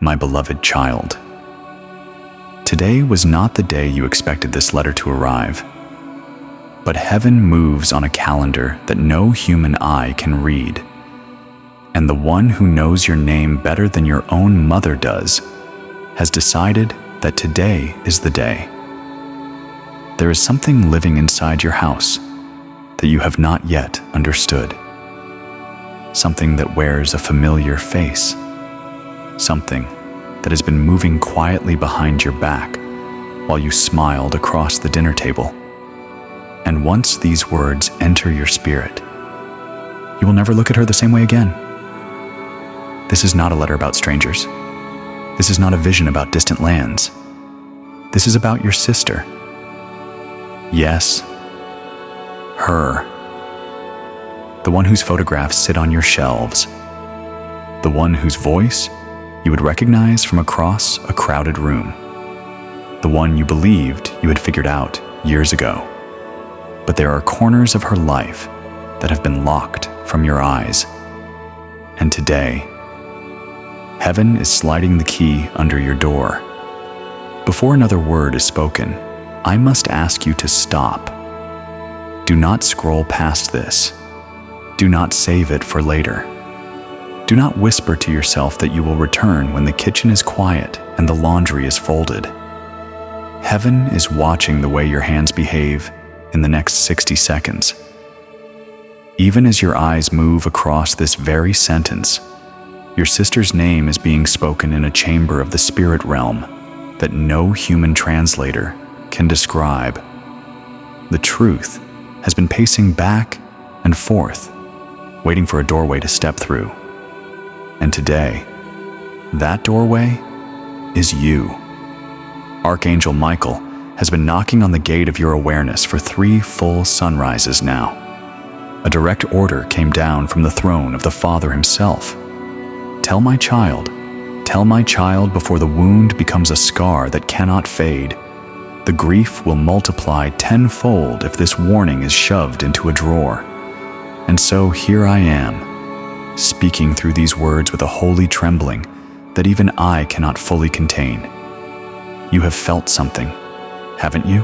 My beloved child. Today was not the day you expected this letter to arrive, but heaven moves on a calendar that no human eye can read, and the one who knows your name better than your own mother does has decided that today is the day. There is something living inside your house that you have not yet understood. Something that wears a familiar face. Something that has been moving quietly behind your back while you smiled across the dinner table. And once these words enter your spirit, you will never look at her the same way again. This is not a letter about strangers. This is not a vision about distant lands. This is about your sister. Yes, her. The one whose photographs sit on your shelves. The one whose voice you would recognize from across a crowded room. The one you believed you had figured out years ago. But there are corners of her life that have been locked from your eyes. And today, heaven is sliding the key under your door. Before another word is spoken, I must ask you to stop. Do not scroll past this. Do not save it for later. Do not whisper to yourself that you will return when the kitchen is quiet and the laundry is folded. Heaven is watching the way your hands behave in the next 60 seconds. Even as your eyes move across this very sentence, your sister's name is being spoken in a chamber of the spirit realm that no human translator can describe. The truth has been pacing back and forth, waiting for a doorway to step through. And today, that doorway is you. Archangel Michael has been knocking on the gate of your awareness for 3 full sunrises now. A direct order came down from the throne of the Father himself. Tell my child before the wound becomes a scar that cannot fade. The grief will multiply tenfold if this warning is shoved into a drawer. And so here I am, speaking through these words with a holy trembling that even I cannot fully contain. You have felt something, haven't you?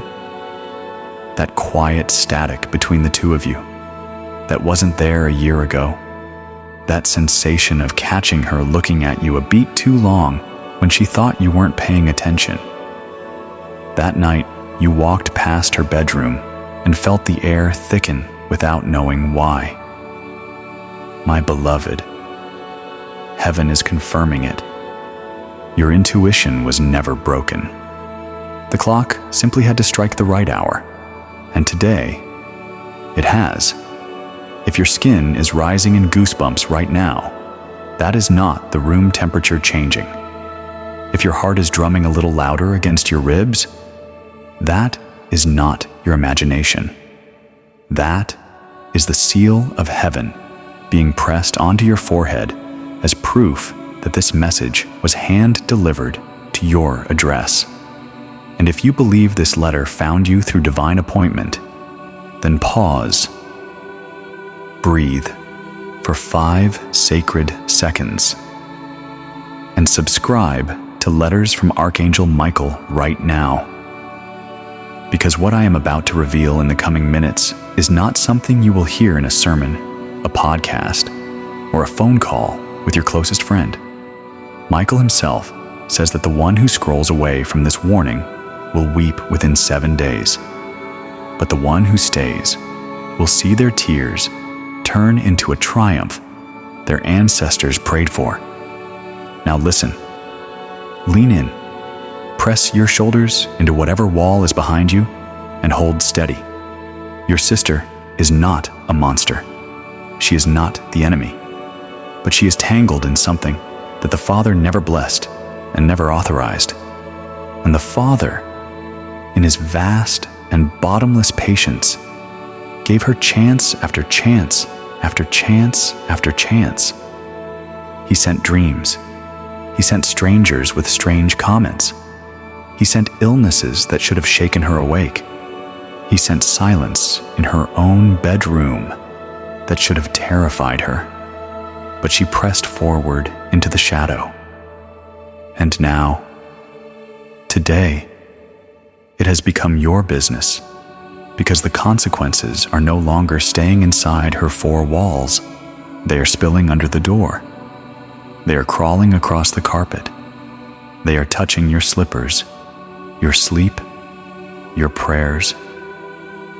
That quiet static between the two of you that wasn't there a year ago. That sensation of catching her looking at you a beat too long when she thought you weren't paying attention. That night, you walked past her bedroom and felt the air thicken without knowing why. My beloved, heaven is confirming it. Your intuition was never broken. The clock simply had to strike the right hour, and today, it has. If your skin is rising in goosebumps right now, that is not the room temperature changing. If your heart is drumming a little louder against your ribs, that is not your imagination. That is the seal of heaven being pressed onto your forehead as proof that this message was hand-delivered to your address. And if you believe this letter found you through divine appointment, then pause, breathe for 5 sacred seconds, and subscribe to Letters from Archangel Michael right now. Because what I am about to reveal in the coming minutes is not something you will hear in a sermon, a podcast, or a phone call with your closest friend. Michael himself says that the one who scrolls away from this warning will weep within 7 days. But the one who stays will see their tears turn into a triumph their ancestors prayed for. Now listen, lean in, press your shoulders into whatever wall is behind you, and hold steady. Your sister is not a monster. She is not the enemy, but she is tangled in something that the Father never blessed and never authorized. And the Father, in his vast and bottomless patience, gave her chance after chance after chance after chance. He sent dreams. He sent strangers with strange comments. He sent illnesses that should have shaken her awake. He sent silence in her own bedroom that should have terrified her. But she pressed forward into the shadow. And now, today, it has become your business, because the consequences are no longer staying inside her four walls. They are spilling under the door. They are crawling across the carpet. They are touching your slippers, your sleep, your prayers,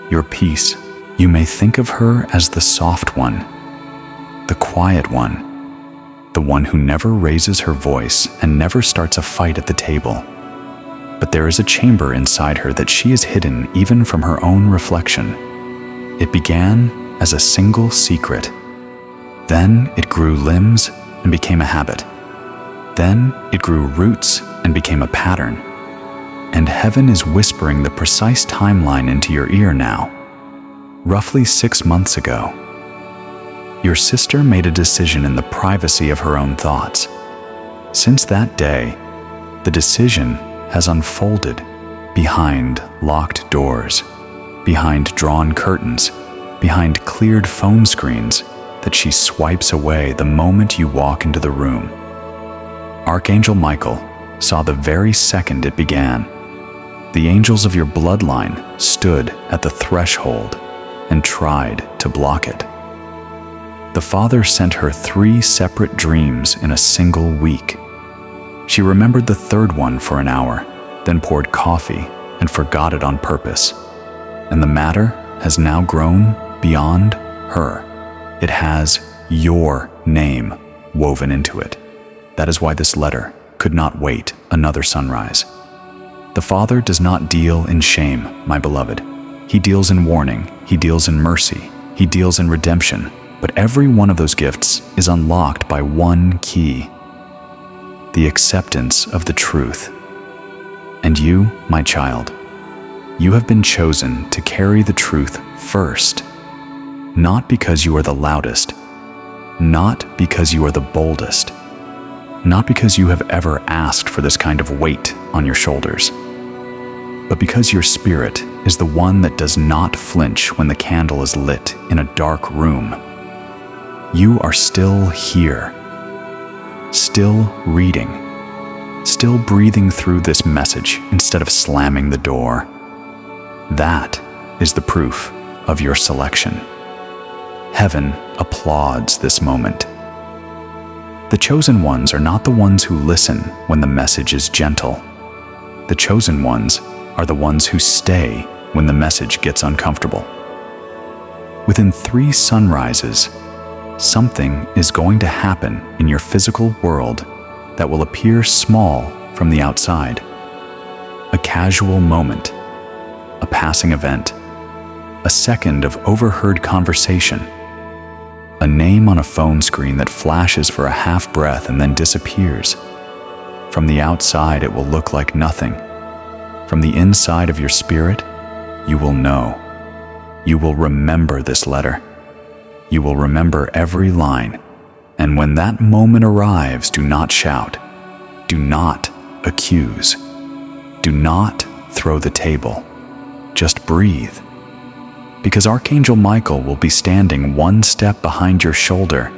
your peace. You may think of her as the soft one, the quiet one, the one who never raises her voice and never starts a fight at the table. But there is a chamber inside her that she is hidden even from her own reflection. It began as a single secret. Then it grew limbs and became a habit. Then it grew roots and became a pattern. And heaven is whispering the precise timeline into your ear now. Roughly 6 months ago, your sister made a decision in the privacy of her own thoughts. Since that day, the decision has unfolded behind locked doors, behind drawn curtains, behind cleared phone screens that she swipes away the moment you walk into the room. Archangel Michael saw the very second it began. The angels of your bloodline stood at the threshold and tried to block it. The Father sent her 3 separate dreams in a single week. She remembered the third one for an hour, then poured coffee and forgot it on purpose. And the matter has now grown beyond her. It has your name woven into it. That is why this letter could not wait another sunrise. The Father does not deal in shame, my beloved. He deals in warning, he deals in mercy, he deals in redemption. But every one of those gifts is unlocked by one key: the acceptance of the truth. And you, my child, you have been chosen to carry the truth first, not because you are the loudest, not because you are the boldest, not because you have ever asked for this kind of weight on your shoulders, but because your spirit is the one that does not flinch when the candle is lit in a dark room. You are still here, still reading, still breathing through this message instead of slamming the door. That is the proof of your selection. Heaven applauds this moment. The chosen ones are not the ones who listen when the message is gentle. The chosen ones are the ones who stay when the message gets uncomfortable. Within 3 sunrises, something is going to happen in your physical world that will appear small from the outside. A casual moment, a passing event, a second of overheard conversation, a name on a phone screen that flashes for a half breath and then disappears. From the outside, it will look like nothing. From the inside of your spirit, you will know. You will remember this letter. You will remember every line. And when that moment arrives, do not shout. Do not accuse. Do not throw the table. Just breathe. Because Archangel Michael will be standing 1 step behind your shoulder,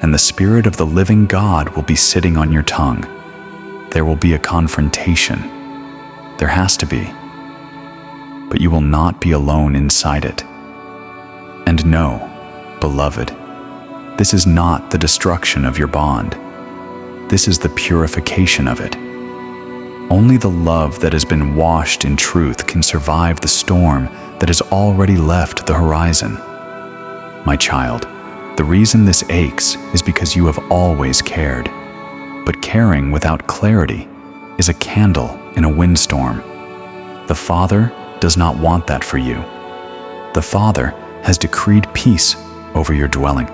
and the Spirit of the living God will be sitting on your tongue. There will be a confrontation. There has to be. But you will not be alone inside it. And know, beloved, this is not the destruction of your bond. This is the purification of it. Only the love that has been washed in truth can survive the storm that has already left the horizon. My child, the reason this aches is because you have always cared. But caring without clarity is a candle in a windstorm. The Father does not want that for you. The Father has decreed peace over your dwelling.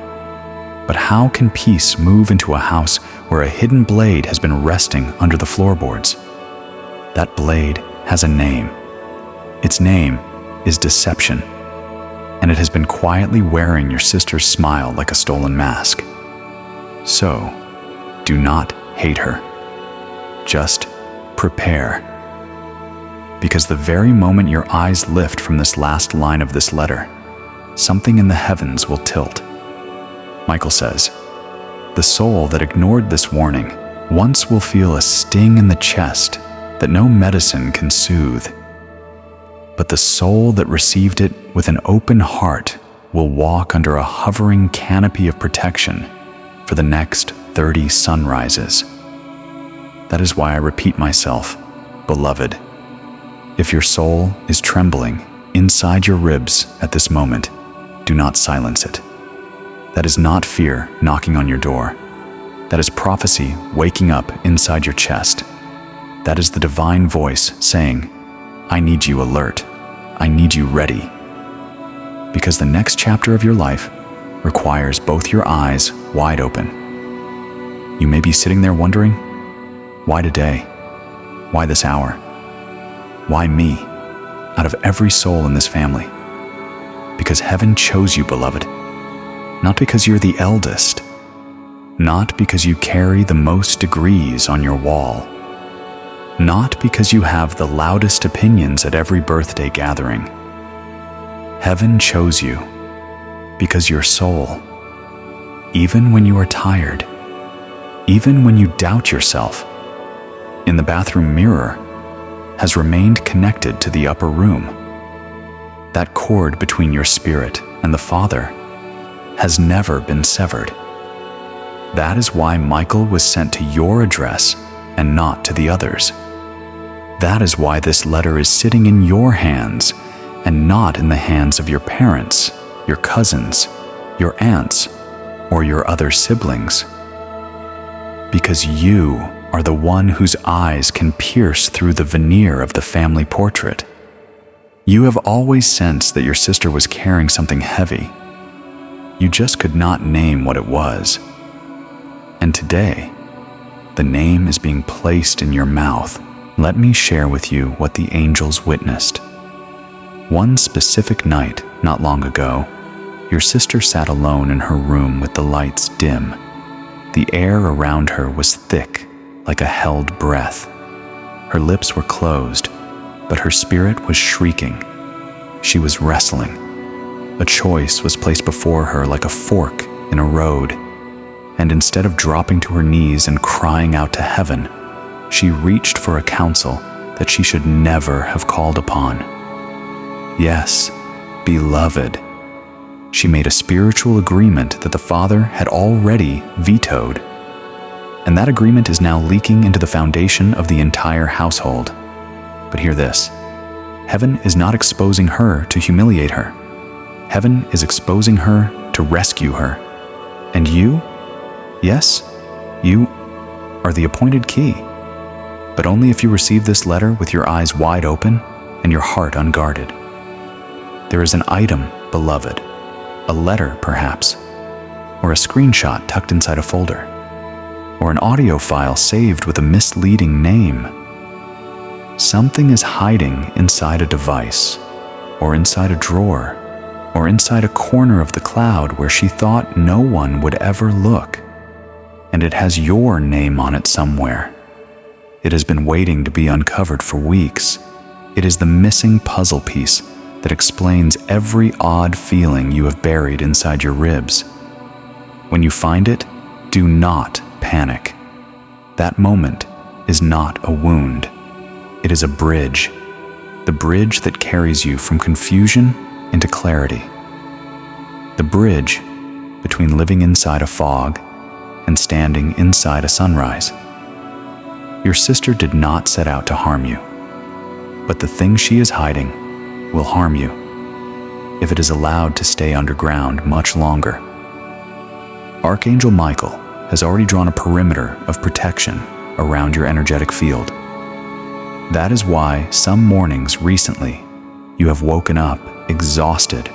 But how can peace move into a house where a hidden blade has been resting under the floorboards? That blade has a name. Its name is deception, and it has been quietly wearing your sister's smile like a stolen mask. So, do not hate her. Just prepare. Because the very moment your eyes lift from this last line of this letter, something in the heavens will tilt. Michael says, the soul that ignored this warning once will feel a sting in the chest that no medicine can soothe. But the soul that received it with an open heart will walk under a hovering canopy of protection for the next 30 sunrises. That is why I repeat myself, beloved. If your soul is trembling inside your ribs at this moment, do not silence it. That is not fear knocking on your door. That is prophecy waking up inside your chest. That is the divine voice saying, I need you alert. I need you ready. Because the next chapter of your life requires both your eyes wide open. You may be sitting there wondering, why today? Why this hour? Why me, out of every soul in this family? Because heaven chose you, beloved. Not because you're the eldest. Not because you carry the most degrees on your wall. Not because you have the loudest opinions at every birthday gathering. Heaven chose you because your soul, even when you are tired, even when you doubt yourself, in the bathroom mirror, has remained connected to the upper room. That cord between your spirit and the Father has never been severed. That is why Michael was sent to your address and not to the others. That is why this letter is sitting in your hands and not in the hands of your parents, your cousins, your aunts, or your other siblings. Because you are the one whose eyes can pierce through the veneer of the family portrait. You have always sensed that your sister was carrying something heavy. You just could not name what it was. And today, the name is being placed in your mouth. Let me share with you what the angels witnessed. One specific night, not long ago, your sister sat alone in her room with the lights dim. The air around her was thick, like a held breath. Her lips were closed, but her spirit was shrieking. She was wrestling. A choice was placed before her like a fork in a road, and instead of dropping to her knees and crying out to heaven, she reached for a counsel that she should never have called upon. Yes, beloved. She made a spiritual agreement that the Father had already vetoed, and that agreement is now leaking into the foundation of the entire household. But hear this, heaven is not exposing her to humiliate her. Heaven is exposing her to rescue her. And you, yes, you are the appointed key, but only if you receive this letter with your eyes wide open and your heart unguarded. There is an item, beloved, a letter perhaps, or a screenshot tucked inside a folder, or an audio file saved with a misleading name. Something is hiding inside a device, or inside a drawer, or inside a corner of the cloud where she thought no one would ever look, and it has your name on it somewhere. It has been waiting to be uncovered for weeks. It is the missing puzzle piece that explains every odd feeling you have buried inside your ribs. When you find it, do not panic. That moment is not a wound. It is a bridge, the bridge that carries you from confusion into clarity. The bridge between living inside a fog and standing inside a sunrise. Your sister did not set out to harm you, but the thing she is hiding will harm you if it is allowed to stay underground much longer. Archangel Michael has already drawn a perimeter of protection around your energetic field. That is why some mornings recently you have woken up exhausted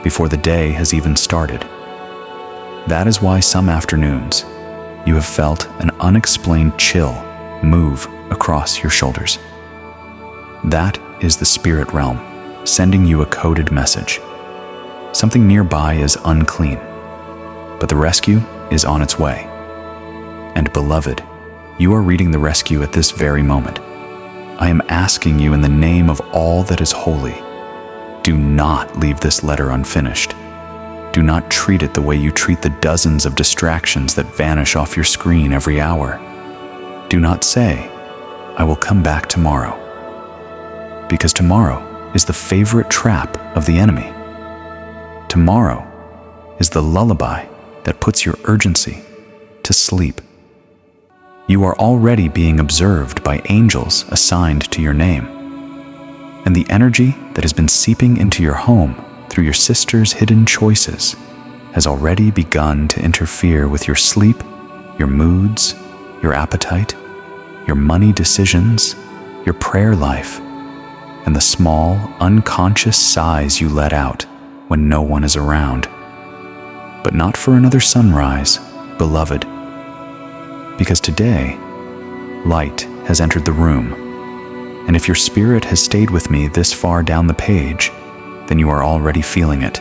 before the day has even started. That is why some afternoons you have felt an unexplained chill move across your shoulders. That is the spirit realm sending you a coded message. Something nearby is unclean, but the rescue is on its way. And beloved, you are reading the rescue at this very moment. I am asking you in the name of all that is holy, do not leave this letter unfinished. Do not treat it the way you treat the dozens of distractions that vanish off your screen every hour. Do not say, "I will come back tomorrow," because tomorrow is the favorite trap of the enemy. Tomorrow is the lullaby that puts your urgency to sleep. You are already being observed by angels assigned to your name, and the energy that has been seeping into your home through your sister's hidden choices has already begun to interfere with your sleep, your moods, your appetite, your money decisions, your prayer life, and the small, unconscious sighs you let out when no one is around. But not for another sunrise, beloved, because today, light has entered the room, and if your spirit has stayed with me this far down the page, then you are already feeling it.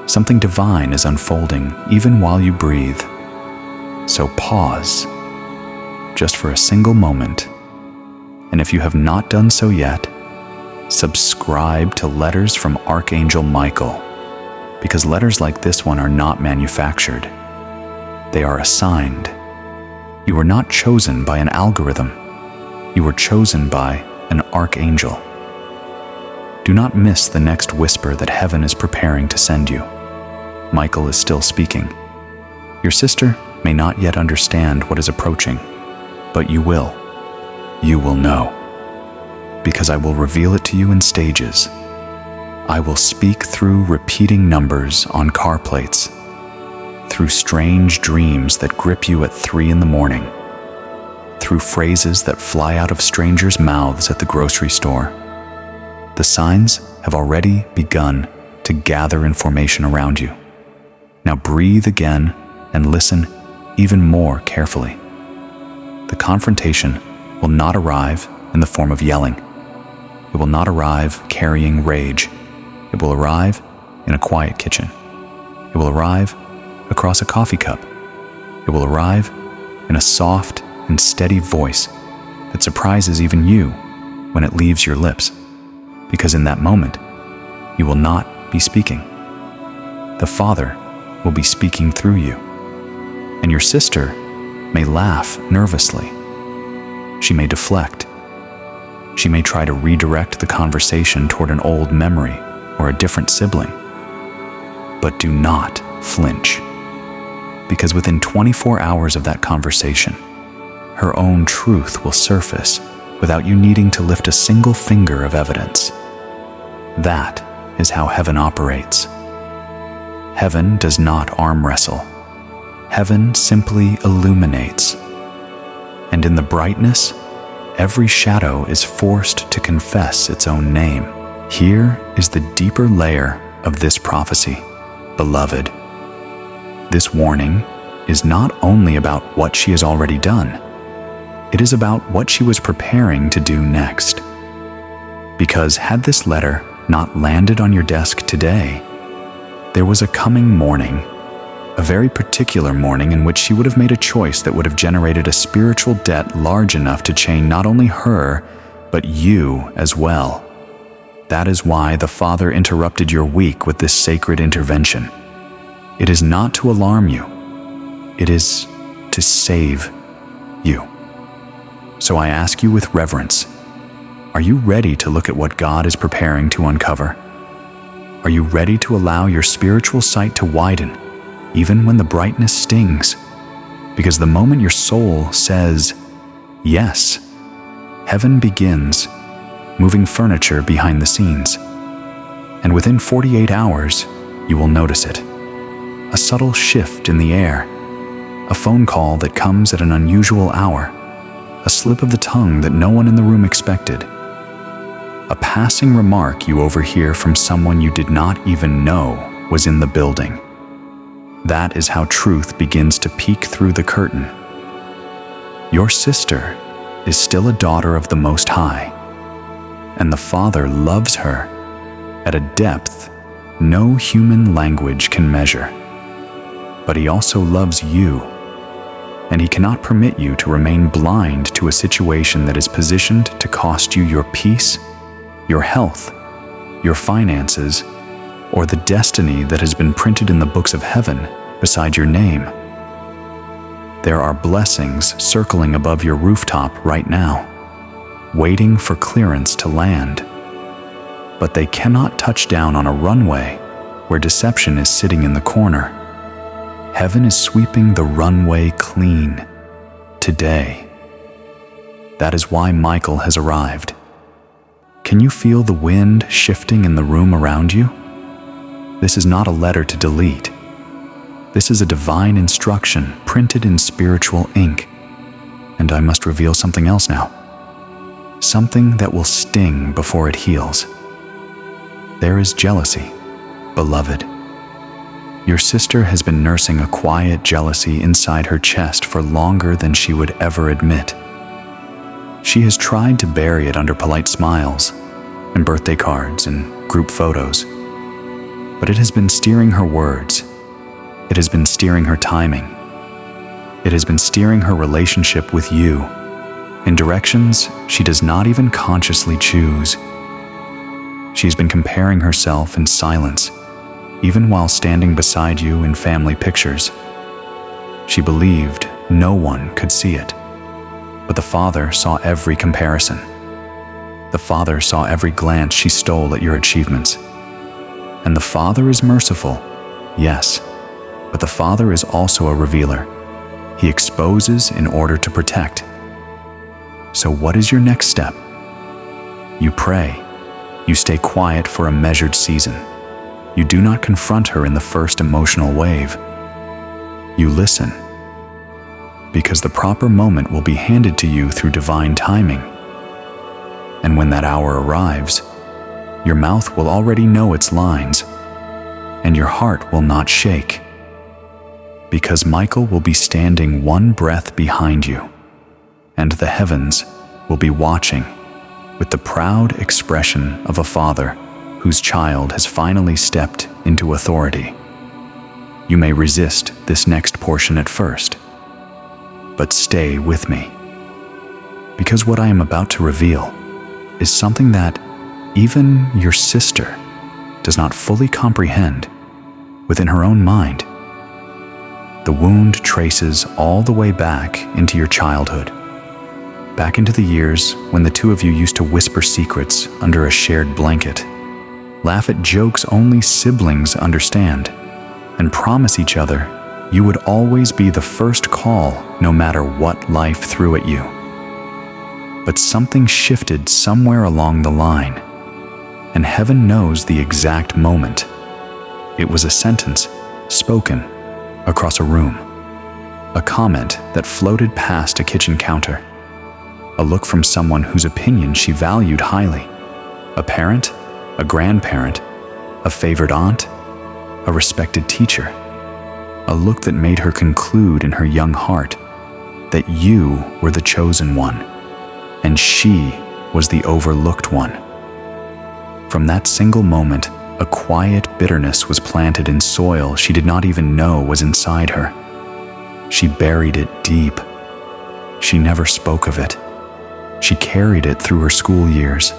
Something divine is unfolding even while you breathe. So pause, just for a single moment, and if you have not done so yet, subscribe to Letters from Archangel Michael, because letters like this one are not manufactured. They are assigned. You were not chosen by an algorithm. You were chosen by an archangel. Do not miss the next whisper that heaven is preparing to send you. Michael is still speaking. Your sister may not yet understand what is approaching, but you will. You will know. Because I will reveal it to you in stages. I will speak through repeating numbers on car plates, through strange dreams that grip you at 3 a.m, through phrases that fly out of strangers' mouths at the grocery store. The signs have already begun to gather information around you. Now breathe again and listen even more carefully. The confrontation will not arrive in the form of yelling. It will not arrive carrying rage. It will arrive in a quiet kitchen. It will arrive across a coffee cup. It will arrive in a soft and steady voice that surprises even you when it leaves your lips, because in that moment, you will not be speaking. The Father will be speaking through you, and your sister may laugh nervously. She may deflect. She may try to redirect the conversation toward an old memory or a different sibling. But do not flinch, because within 24 hours of that conversation, her own truth will surface without you needing to lift a single finger of evidence. That is how heaven operates. Heaven does not arm wrestle. Heaven simply illuminates. And in the brightness, every shadow is forced to confess its own name. Here is the deeper layer of this prophecy, beloved. This warning is not only about what she has already done, it is about what she was preparing to do next. Because had this letter not landed on your desk today, there was a coming morning, a very particular morning in which she would have made a choice that would have generated a spiritual debt large enough to chain not only her, but you as well. That is why the Father interrupted your week with this sacred intervention. It is not to alarm you. It is to save you. So I ask you with reverence, are you ready to look at what God is preparing to uncover? Are you ready to allow your spiritual sight to widen, even when the brightness stings? Because the moment your soul says, yes, heaven begins moving furniture behind the scenes. And within 48 hours, you will notice it. A subtle shift in the air, a phone call that comes at an unusual hour, a slip of the tongue that no one in the room expected, a passing remark you overhear from someone you did not even know was in the building. That is how truth begins to peek through the curtain. Your sister is still a daughter of the Most High, and the Father loves her at a depth no human language can measure. But He also loves you, and He cannot permit you to remain blind to a situation that is positioned to cost you your peace, your health, your finances, or the destiny that has been printed in the books of heaven beside your name. There are blessings circling above your rooftop right now, waiting for clearance to land. But they cannot touch down on a runway where deception is sitting in the corner. Heaven is sweeping the runway clean today. That is why Michael has arrived. Can you feel the wind shifting in the room around you? This is not a letter to delete. This is a divine instruction printed in spiritual ink. And I must reveal something else now. Something that will sting before it heals. There is jealousy, beloved. Your sister has been nursing a quiet jealousy inside her chest for longer than she would ever admit. She has tried to bury it under polite smiles and birthday cards and group photos. But it has been steering her words. It has been steering her timing. It has been steering her relationship with you in directions she does not even consciously choose. She's been comparing herself in silence, even while standing beside you in family pictures. She believed no one could see it, but the Father saw every comparison. The Father saw every glance she stole at your achievements. And the Father is merciful, yes, but the Father is also a revealer. He exposes in order to protect. So what is your next step? You pray. You stay quiet for a measured season. You do not confront her in the first emotional wave. You listen, because the proper moment will be handed to you through divine timing. And when that hour arrives, your mouth will already know its lines, and your heart will not shake, because Michael will be standing one breath behind you, and the heavens will be watching with the proud expression of a father whose child has finally stepped into authority. You may resist this next portion at first, but stay with me, because what I am about to reveal is something that even your sister does not fully comprehend within her own mind. The wound traces all the way back into your childhood, back into the years when the two of you used to whisper secrets under a shared blanket, laugh at jokes only siblings understand, and promise each other you would always be the first call no matter what life threw at you. But something shifted somewhere along the line, and heaven knows the exact moment. It was a sentence spoken across a room, a comment that floated past a kitchen counter, a look from someone whose opinion she valued highly, a parent, a grandparent, a favored aunt, a respected teacher, a look that made her conclude in her young heart that you were the chosen one, and she was the overlooked one. From that single moment, a quiet bitterness was planted in soil she did not even know was inside her. She buried it deep. She never spoke of it. She carried it through her school years,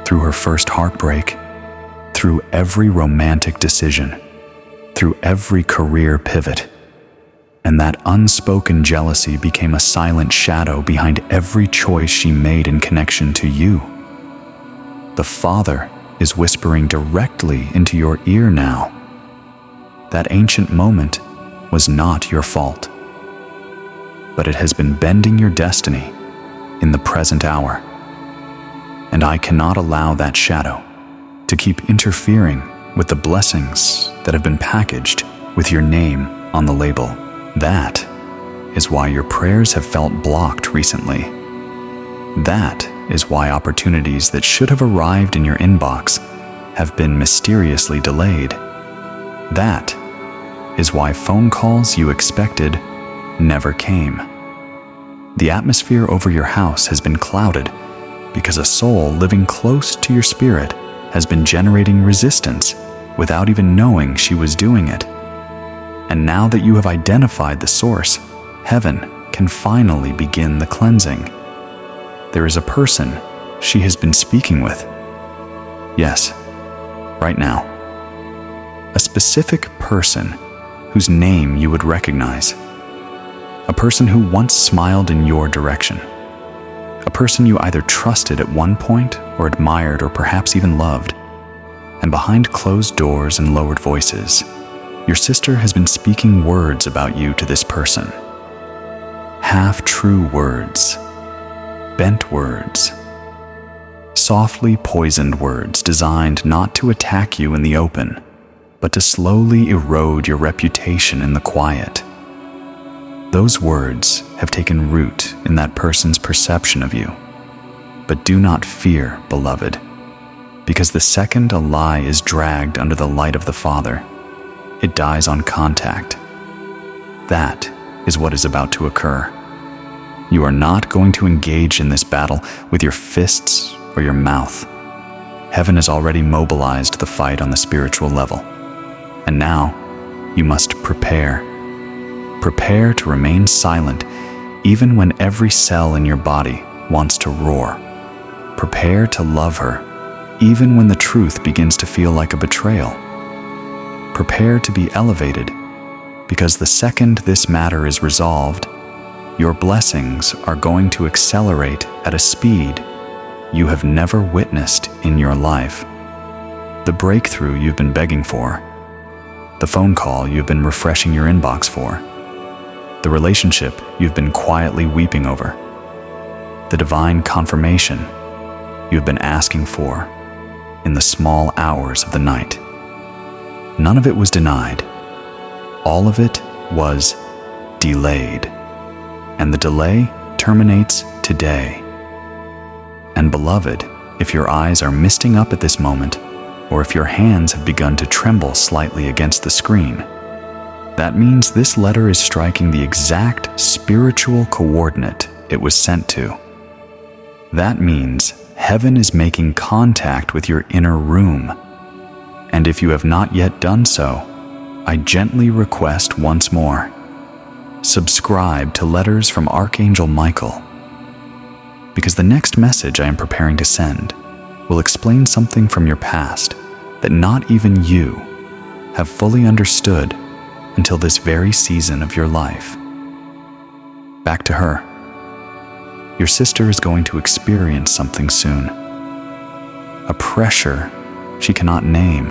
through her first heartbreak, through every romantic decision, through every career pivot. And that unspoken jealousy became a silent shadow behind every choice she made in connection to you. The Father is whispering directly into your ear now. That ancient moment was not your fault, but it has been bending your destiny in the present hour. And I cannot allow that shadow to keep interfering with the blessings that have been packaged with your name on the label. That is why your prayers have felt blocked recently. That is why opportunities that should have arrived in your inbox have been mysteriously delayed. That is why phone calls you expected never came. The atmosphere over your house has been clouded because a soul living close to your spirit has been generating resistance without even knowing she was doing it. And now that you have identified the source, heaven can finally begin the cleansing. There is a person she has been speaking with. Yes, right now. A specific person whose name you would recognize. A person who once smiled in your direction. A person you either trusted at one point or admired or perhaps even loved. And behind closed doors and lowered voices, your sister has been speaking words about you to this person. Half-true words, bent words, softly poisoned words designed not to attack you in the open, but to slowly erode your reputation in the quiet. Those words have taken root in that person's perception of you. But do not fear, beloved, because the second a lie is dragged under the light of the Father, it dies on contact. That is what is about to occur. You are not going to engage in this battle with your fists or your mouth. Heaven has already mobilized the fight on the spiritual level. And now, you must prepare. Prepare to remain silent even when every cell in your body wants to roar. Prepare to love her even when the truth begins to feel like a betrayal. Prepare to be elevated, because the second this matter is resolved, your blessings are going to accelerate at a speed you have never witnessed in your life. The breakthrough you've been begging for, the phone call you've been refreshing your inbox for, the relationship you've been quietly weeping over, the divine confirmation you've been asking for in the small hours of the night. None of it was denied. All of it was delayed. And the delay terminates today. And beloved, if your eyes are misting up at this moment, or if your hands have begun to tremble slightly against the screen, that means this letter is striking the exact spiritual coordinate it was sent to. That means heaven is making contact with your inner room. And if you have not yet done so, I gently request once more, subscribe to Letters from Archangel Michael, because the next message I am preparing to send will explain something from your past that not even you have fully understood until this very season of your life. Back to her. Your sister is going to experience something soon. A pressure she cannot name.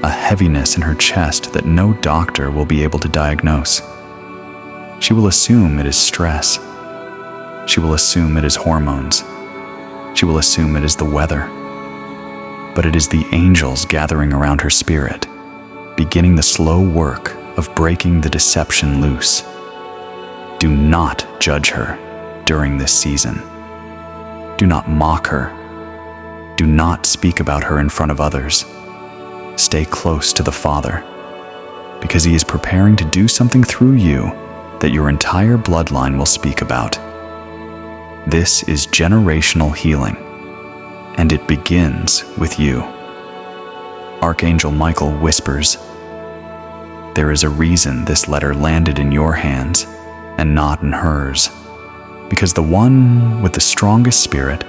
A heaviness in her chest that no doctor will be able to diagnose. She will assume it is stress. She will assume it is hormones. She will assume it is the weather. But it is the angels gathering around her spirit, beginning the slow work of breaking the deception loose. Do not judge her during this season. Do not mock her. Do not speak about her in front of others. Stay close to the Father, because He is preparing to do something through you that your entire bloodline will speak about. This is generational healing, and it begins with you. Archangel Michael whispers, "There is a reason this letter landed in your hands and not in hers, because the one with the strongest spirit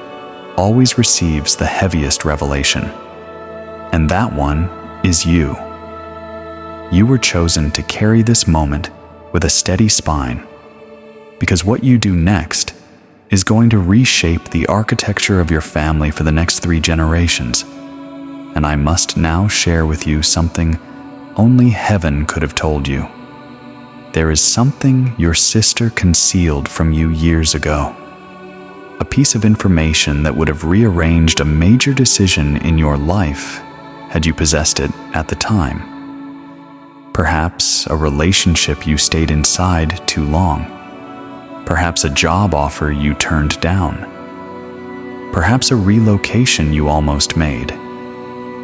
always receives the heaviest revelation, and that one is you. You were chosen to carry this moment with a steady spine, because what you do next is going to reshape the architecture of your family for the next 3 generations. And I must now share with you something only heaven could have told you. There is something your sister concealed from you years ago. A piece of information that would have rearranged a major decision in your life had you possessed it at the time. Perhaps a relationship you stayed inside too long. Perhaps a job offer you turned down. Perhaps a relocation you almost made.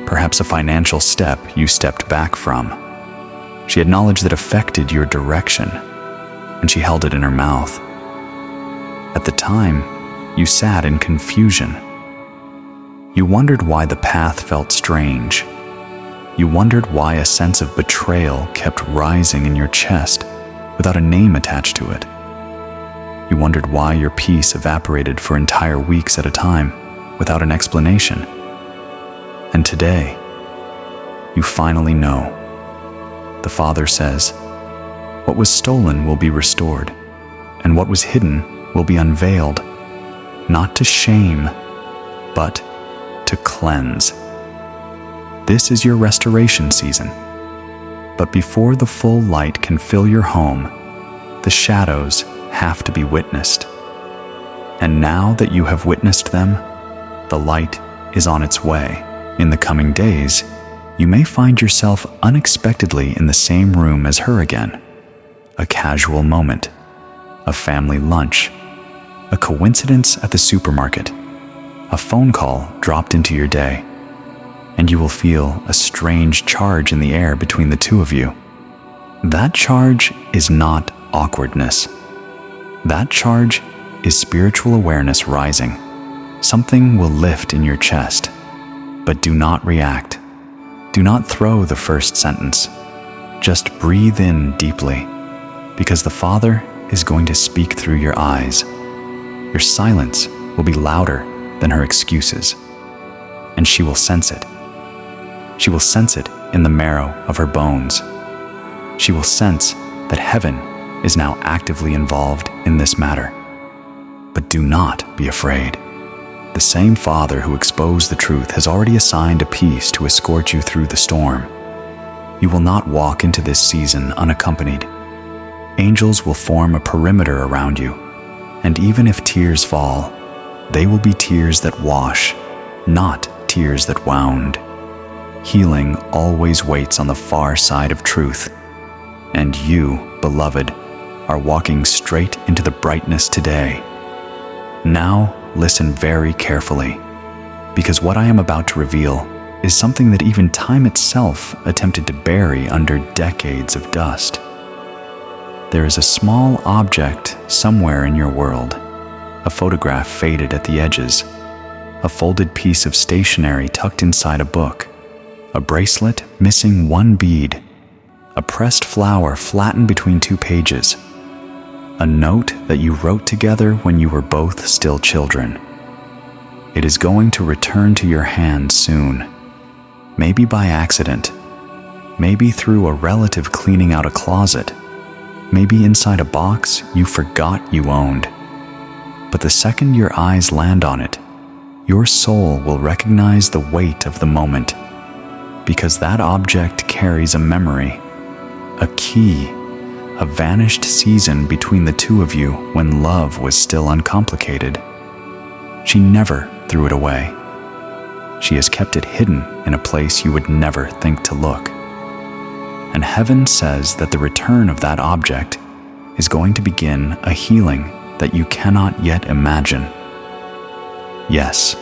Perhaps a financial step you stepped back from. She had knowledge that affected your direction, and she held it in her mouth. At the time, you sat in confusion. You wondered why the path felt strange. You wondered why a sense of betrayal kept rising in your chest without a name attached to it. You wondered why your peace evaporated for entire weeks at a time without an explanation. And today, you finally know. The Father says, What was stolen will be restored, and what was hidden will be unveiled, not to shame, but to cleanse. This is your restoration season. But before the full light can fill your home, the shadows have to be witnessed. And now that you have witnessed them, the light is on its way. In the coming days, you may find yourself unexpectedly in the same room as her again. A casual moment, a family lunch, a coincidence at the supermarket, a phone call dropped into your day, and you will feel a strange charge in the air between the two of you. That charge is not awkwardness. That charge is spiritual awareness rising. Something will lift in your chest, but do not react. Do not throw the first sentence. Just breathe in deeply, because the Father is going to speak through your eyes. Your silence will be louder than her excuses, and she will sense it. She will sense it in the marrow of her bones. She will sense that heaven is now actively involved in this matter. But do not be afraid. The same Father who exposed the truth has already assigned a peace to escort you through the storm. You will not walk into this season unaccompanied. Angels will form a perimeter around you, and even if tears fall, they will be tears that wash, not tears that wound. Healing always waits on the far side of truth, and you, beloved, are walking straight into the brightness today. Now, listen very carefully, because what I am about to reveal is something that even time itself attempted to bury under decades of dust. There is a small object somewhere in your world, a photograph faded at the edges, a folded piece of stationery tucked inside a book, a bracelet missing one bead, a pressed flower flattened between two pages, a note that you wrote together when you were both still children. It is going to return to your hand soon, maybe by accident, maybe through a relative cleaning out a closet, maybe inside a box you forgot you owned. But the second your eyes land on it, your soul will recognize the weight of the moment, because that object carries a memory, a key, a vanished season between the two of you when love was still uncomplicated. She never threw it away. She has kept it hidden in a place you would never think to look. And heaven says that the return of that object is going to begin a healing that you cannot yet imagine. Yes,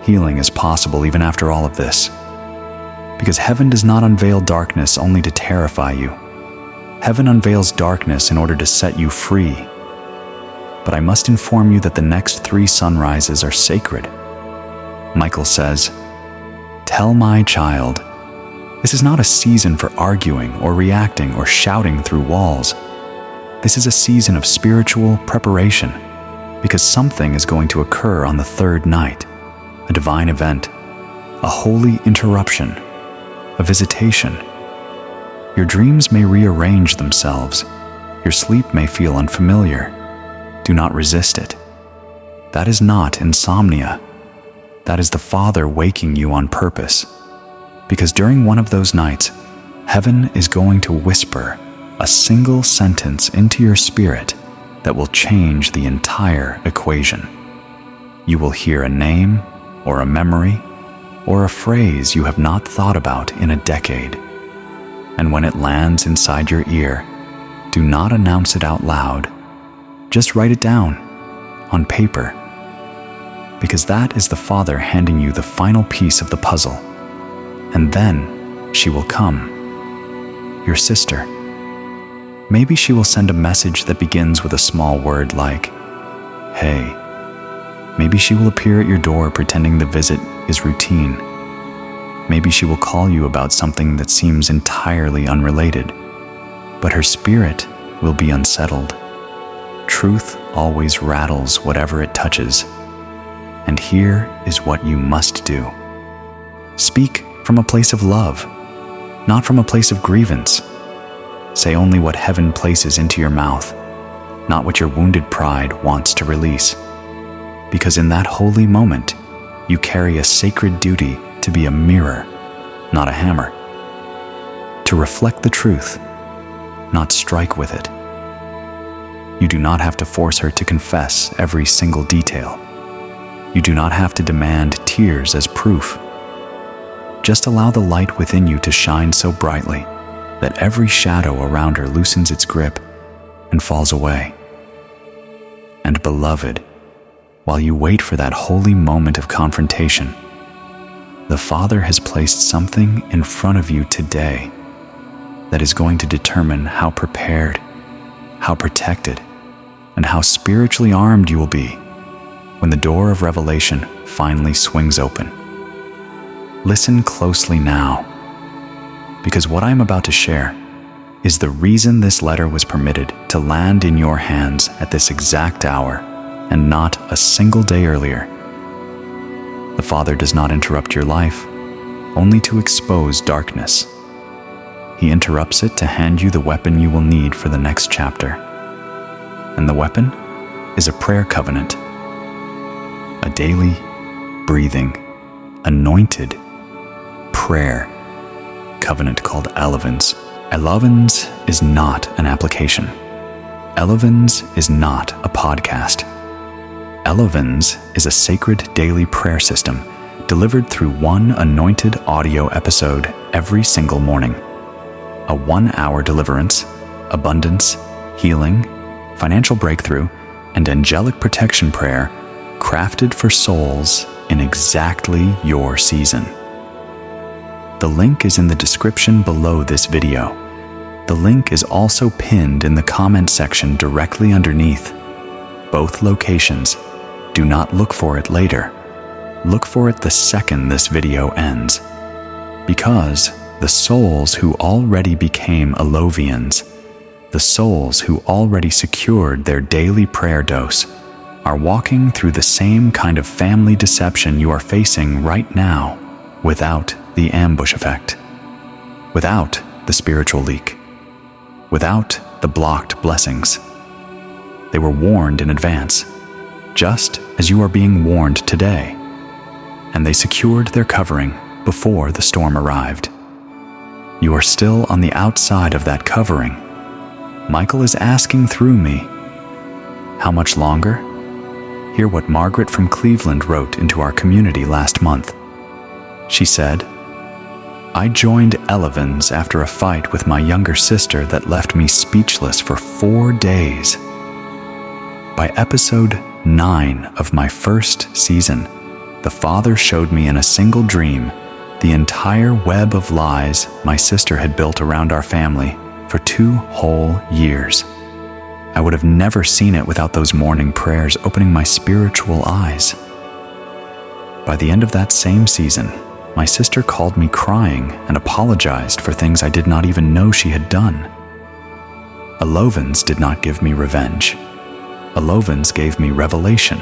healing is possible even after all of this, because heaven does not unveil darkness only to terrify you. Heaven unveils darkness in order to set you free. But I must inform you that the next 3 sunrises are sacred. Michael says, "Tell my child, this is not a season for arguing or reacting or shouting through walls. This is a season of spiritual preparation, because something is going to occur on the 3rd night, a divine event, a holy interruption, a visitation. Your dreams may rearrange themselves. Your sleep may feel unfamiliar. Do not resist it. That is not insomnia. That is the Father waking you on purpose. Because during one of those nights, heaven is going to whisper a single sentence into your spirit that will change the entire equation. You will hear a name, or a memory, or a phrase you have not thought about in a decade. And when it lands inside your ear, do not announce it out loud. Just write it down, on paper. Because that is the Father handing you the final piece of the puzzle. And then she will come. Your sister. Maybe she will send a message that begins with a small word like, "Hey." Maybe she will appear at your door pretending the visit is routine. Maybe she will call you about something that seems entirely unrelated, but her spirit will be unsettled. Truth always rattles whatever it touches. And here is what you must do. Speak from a place of love, not from a place of grievance. Say only what heaven places into your mouth, not what your wounded pride wants to release. Because in that holy moment, you carry a sacred duty to be a mirror, not a hammer. To reflect the truth, not strike with it. You do not have to force her to confess every single detail. You do not have to demand tears as proof. Just allow the light within you to shine so brightly that every shadow around her loosens its grip and falls away. And beloved, while you wait for that holy moment of confrontation, the Father has placed something in front of you today that is going to determine how prepared, how protected, and how spiritually armed you will be when the door of revelation finally swings open. Listen closely now, because what I am about to share is the reason this letter was permitted to land in your hands at this exact hour and not a single day earlier. The Father does not interrupt your life only to expose darkness. He interrupts it to hand you the weapon you will need for the next chapter. And the weapon is a prayer covenant, a daily, breathing, anointed prayer covenant called Elevens. Elevens is not an application. Elevens is not a podcast. Elevens is a sacred daily prayer system delivered through one anointed audio episode every single morning. A 1-hour deliverance, abundance, healing, financial breakthrough, and angelic protection prayer crafted for souls in exactly your season. The link is in the description below this video. The link is also pinned in the comment section directly underneath. Both locations. Do not look for it later. Look for it the second this video ends. Because the souls who already became Elovians, the souls who already secured their daily prayer dose, are walking through the same kind of family deception you are facing right now without the ambush effect, without the spiritual leak, without the blocked blessings. They were warned in advance, just as you are being warned today, and they secured their covering before the storm arrived. You are still on the outside of that covering. Michael is asking through me, how much longer? Hear what Margaret from Cleveland wrote into our community last month. She said, I joined Elevens after a fight with my younger sister that left me speechless for 4 days. By episode 9 of my first season, the Father showed me in a single dream the entire web of lies my sister had built around our family for 2 whole years. I would have never seen it without those morning prayers opening my spiritual eyes. By the end of that same season, my sister called me crying and apologized for things I did not even know she had done. Elovens did not give me revenge. Elovens gave me revelation.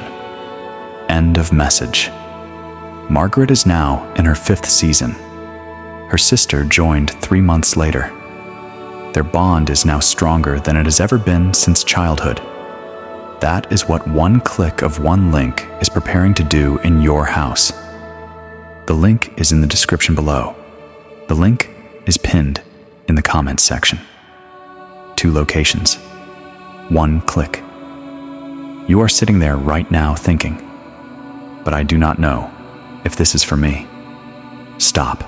End of message. Margaret is now in her 5th season. Her sister joined 3 months later. Their bond is now stronger than it has ever been since childhood. That is what one click of one link is preparing to do in your house. The link is in the description below. The link is pinned in the comments section. 2 locations. 1 click. You are sitting there right now thinking, but I do not know if this is for me. Stop.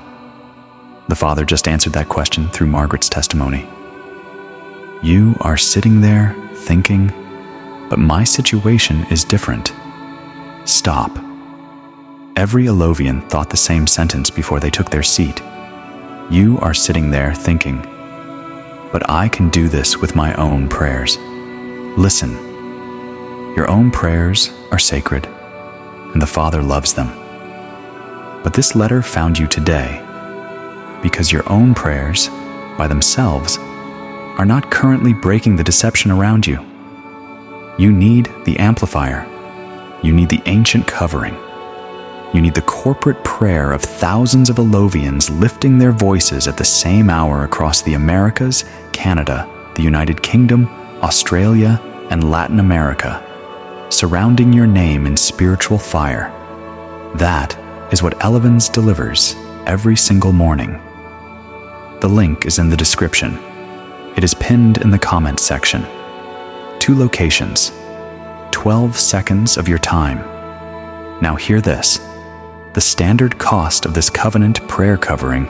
The Father just answered that question through Margaret's testimony. You are sitting there thinking, but my situation is different. Stop. Every Elovian thought the same sentence before they took their seat. You are sitting there thinking, but I can do this with my own prayers. Listen, your own prayers are sacred, and the Father loves them. But this letter found you today because your own prayers, by themselves, are not currently breaking the deception around you. You need the amplifier. You need the ancient covering. You need the corporate prayer of thousands of Elovians lifting their voices at the same hour across the Americas Canada, the United Kingdom, Australia, and Latin America, surrounding your name in spiritual fire. That is what Elevens delivers every single morning. The link is in the description. It is pinned in the comment section. 2 locations, 12 seconds of your time. Now hear this. The standard cost of this covenant prayer covering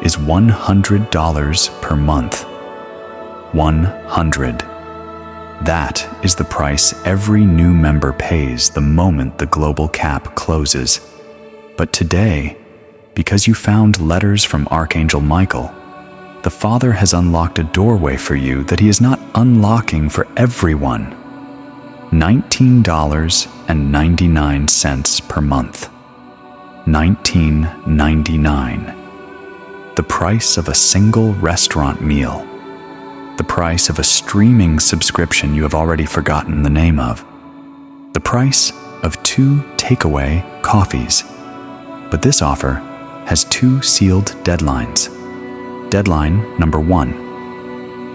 is $100 per month. 100. That is the price every new member pays the moment the global cap closes. But today, because you found letters from Archangel Michael, the Father has unlocked a doorway for you that he is not unlocking for everyone. $19.99 per month. $19.99. The price of a single restaurant meal. The price of a streaming subscription you have already forgotten the name of. The price of 2 takeaway coffees. But this offer has 2 sealed deadlines. Deadline number 1.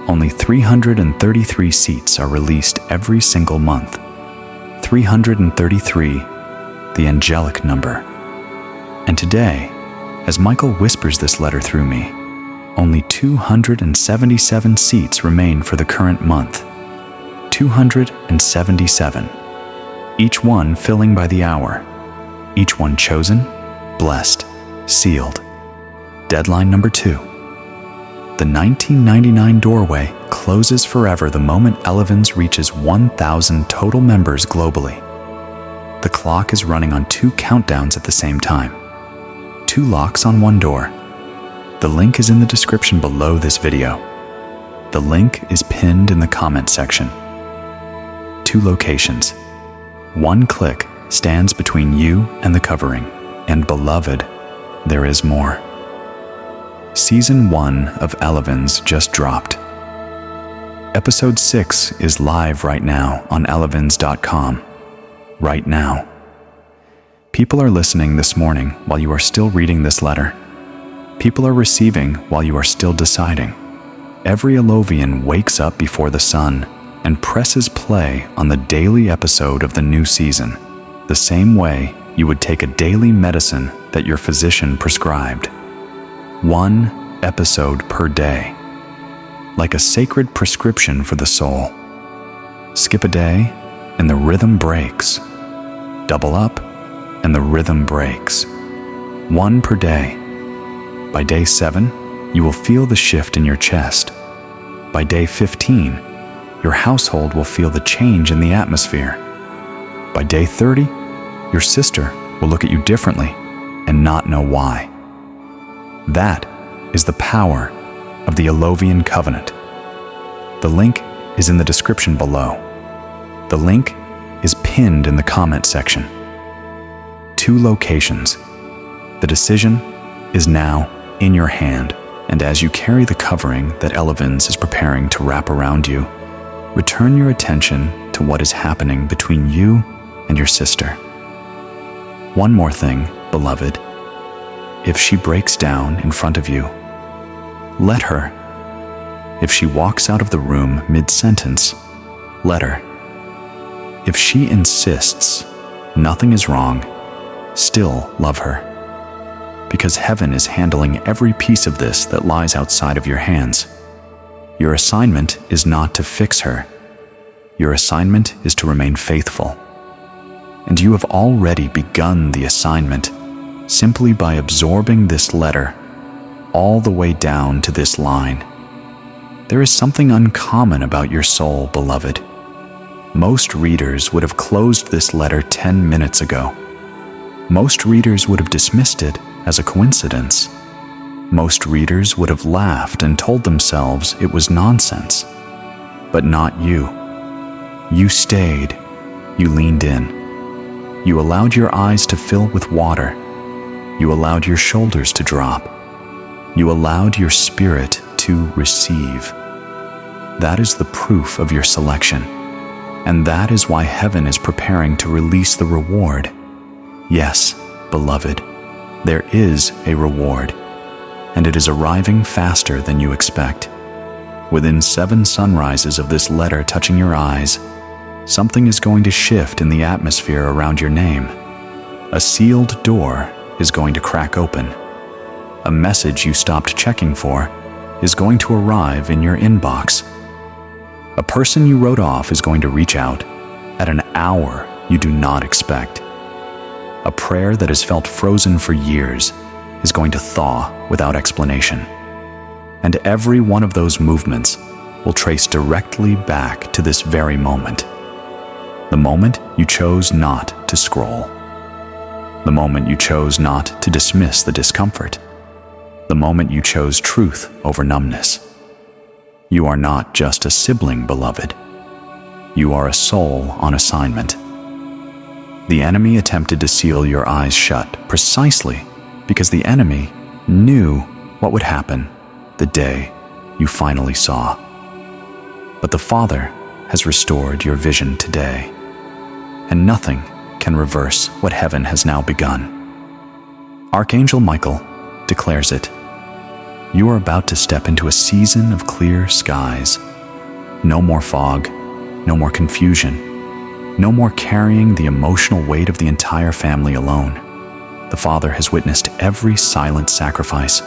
Only 333 seats are released every single month. 333, the angelic number. And today, as Michael whispers this letter through me, only 277 seats remain for the current month. 277. Each one filling by the hour. Each one chosen, blessed, sealed. Deadline number 2. The 1999 doorway closes forever the moment Elevens reaches 1,000 total members globally. The clock is running on 2 countdowns at the same time. 2 locks on 1 door. The link is in the description below this video. The link is pinned in the comment section. 2 locations. 1 click stands between you and the covering. And beloved, there is more. Season 1 of Elevens just dropped. Episode 6 is live right now on elevens.com. Right now. People are listening this morning while you are still reading this letter. People are receiving while you are still deciding. Every Elovian wakes up before the sun and presses play on the daily episode of the new season, the same way you would take a daily medicine that your physician prescribed. 1 episode per day. Like a sacred prescription for the soul. Skip a day and the rhythm breaks. Double up and the rhythm breaks. 1 per day. By day 7, you will feel the shift in your chest. By day 15, your household will feel the change in the atmosphere. By day 30, your sister will look at you differently and not know why. That is the power of the Elovian covenant. The link is in the description below. The link is pinned in the comment section. 2 locations. The decision is now in your hand, and as you carry the covering that Elevens is preparing to wrap around you, return your attention to what is happening between you and your sister. One more thing, beloved. If she breaks down in front of you, let her. If she walks out of the room mid-sentence, let her. If she insists nothing is wrong, still love her. Because heaven is handling every piece of this that lies outside of your hands. Your assignment is not to fix her. Your assignment is to remain faithful. And you have already begun the assignment simply by absorbing this letter all the way down to this line. There is something uncommon about your soul, beloved. Most readers would have closed this letter 10 minutes ago. Most readers would have dismissed it as a coincidence. Most readers would have laughed and told themselves it was nonsense. But not you. You stayed. You leaned in. You allowed your eyes to fill with water. You allowed your shoulders to drop. You allowed your spirit to receive. That is the proof of your selection. And that is why heaven is preparing to release the reward. Yes, beloved, there is a reward, and it is arriving faster than you expect. within 7 sunrises of this letter touching your eyes, something is going to shift in the atmosphere around your name. A sealed door is going to crack open. A message you stopped checking for is going to arrive in your inbox. A person you wrote off is going to reach out at an hour you do not expect. A prayer that has felt frozen for years is going to thaw without explanation. And every one of those movements will trace directly back to this very moment. The moment you chose not to scroll. The moment you chose not to dismiss the discomfort. The moment you chose truth over numbness. You are not just a sibling, beloved. You are a soul on assignment. The enemy attempted to seal your eyes shut precisely because the enemy knew what would happen the day you finally saw. But the Father has restored your vision today, and nothing can reverse what heaven has now begun. Archangel Michael declares it. You are about to step into a season of clear skies. No more fog, no more confusion, no more carrying the emotional weight of the entire family alone. The Father has witnessed every silent sacrifice,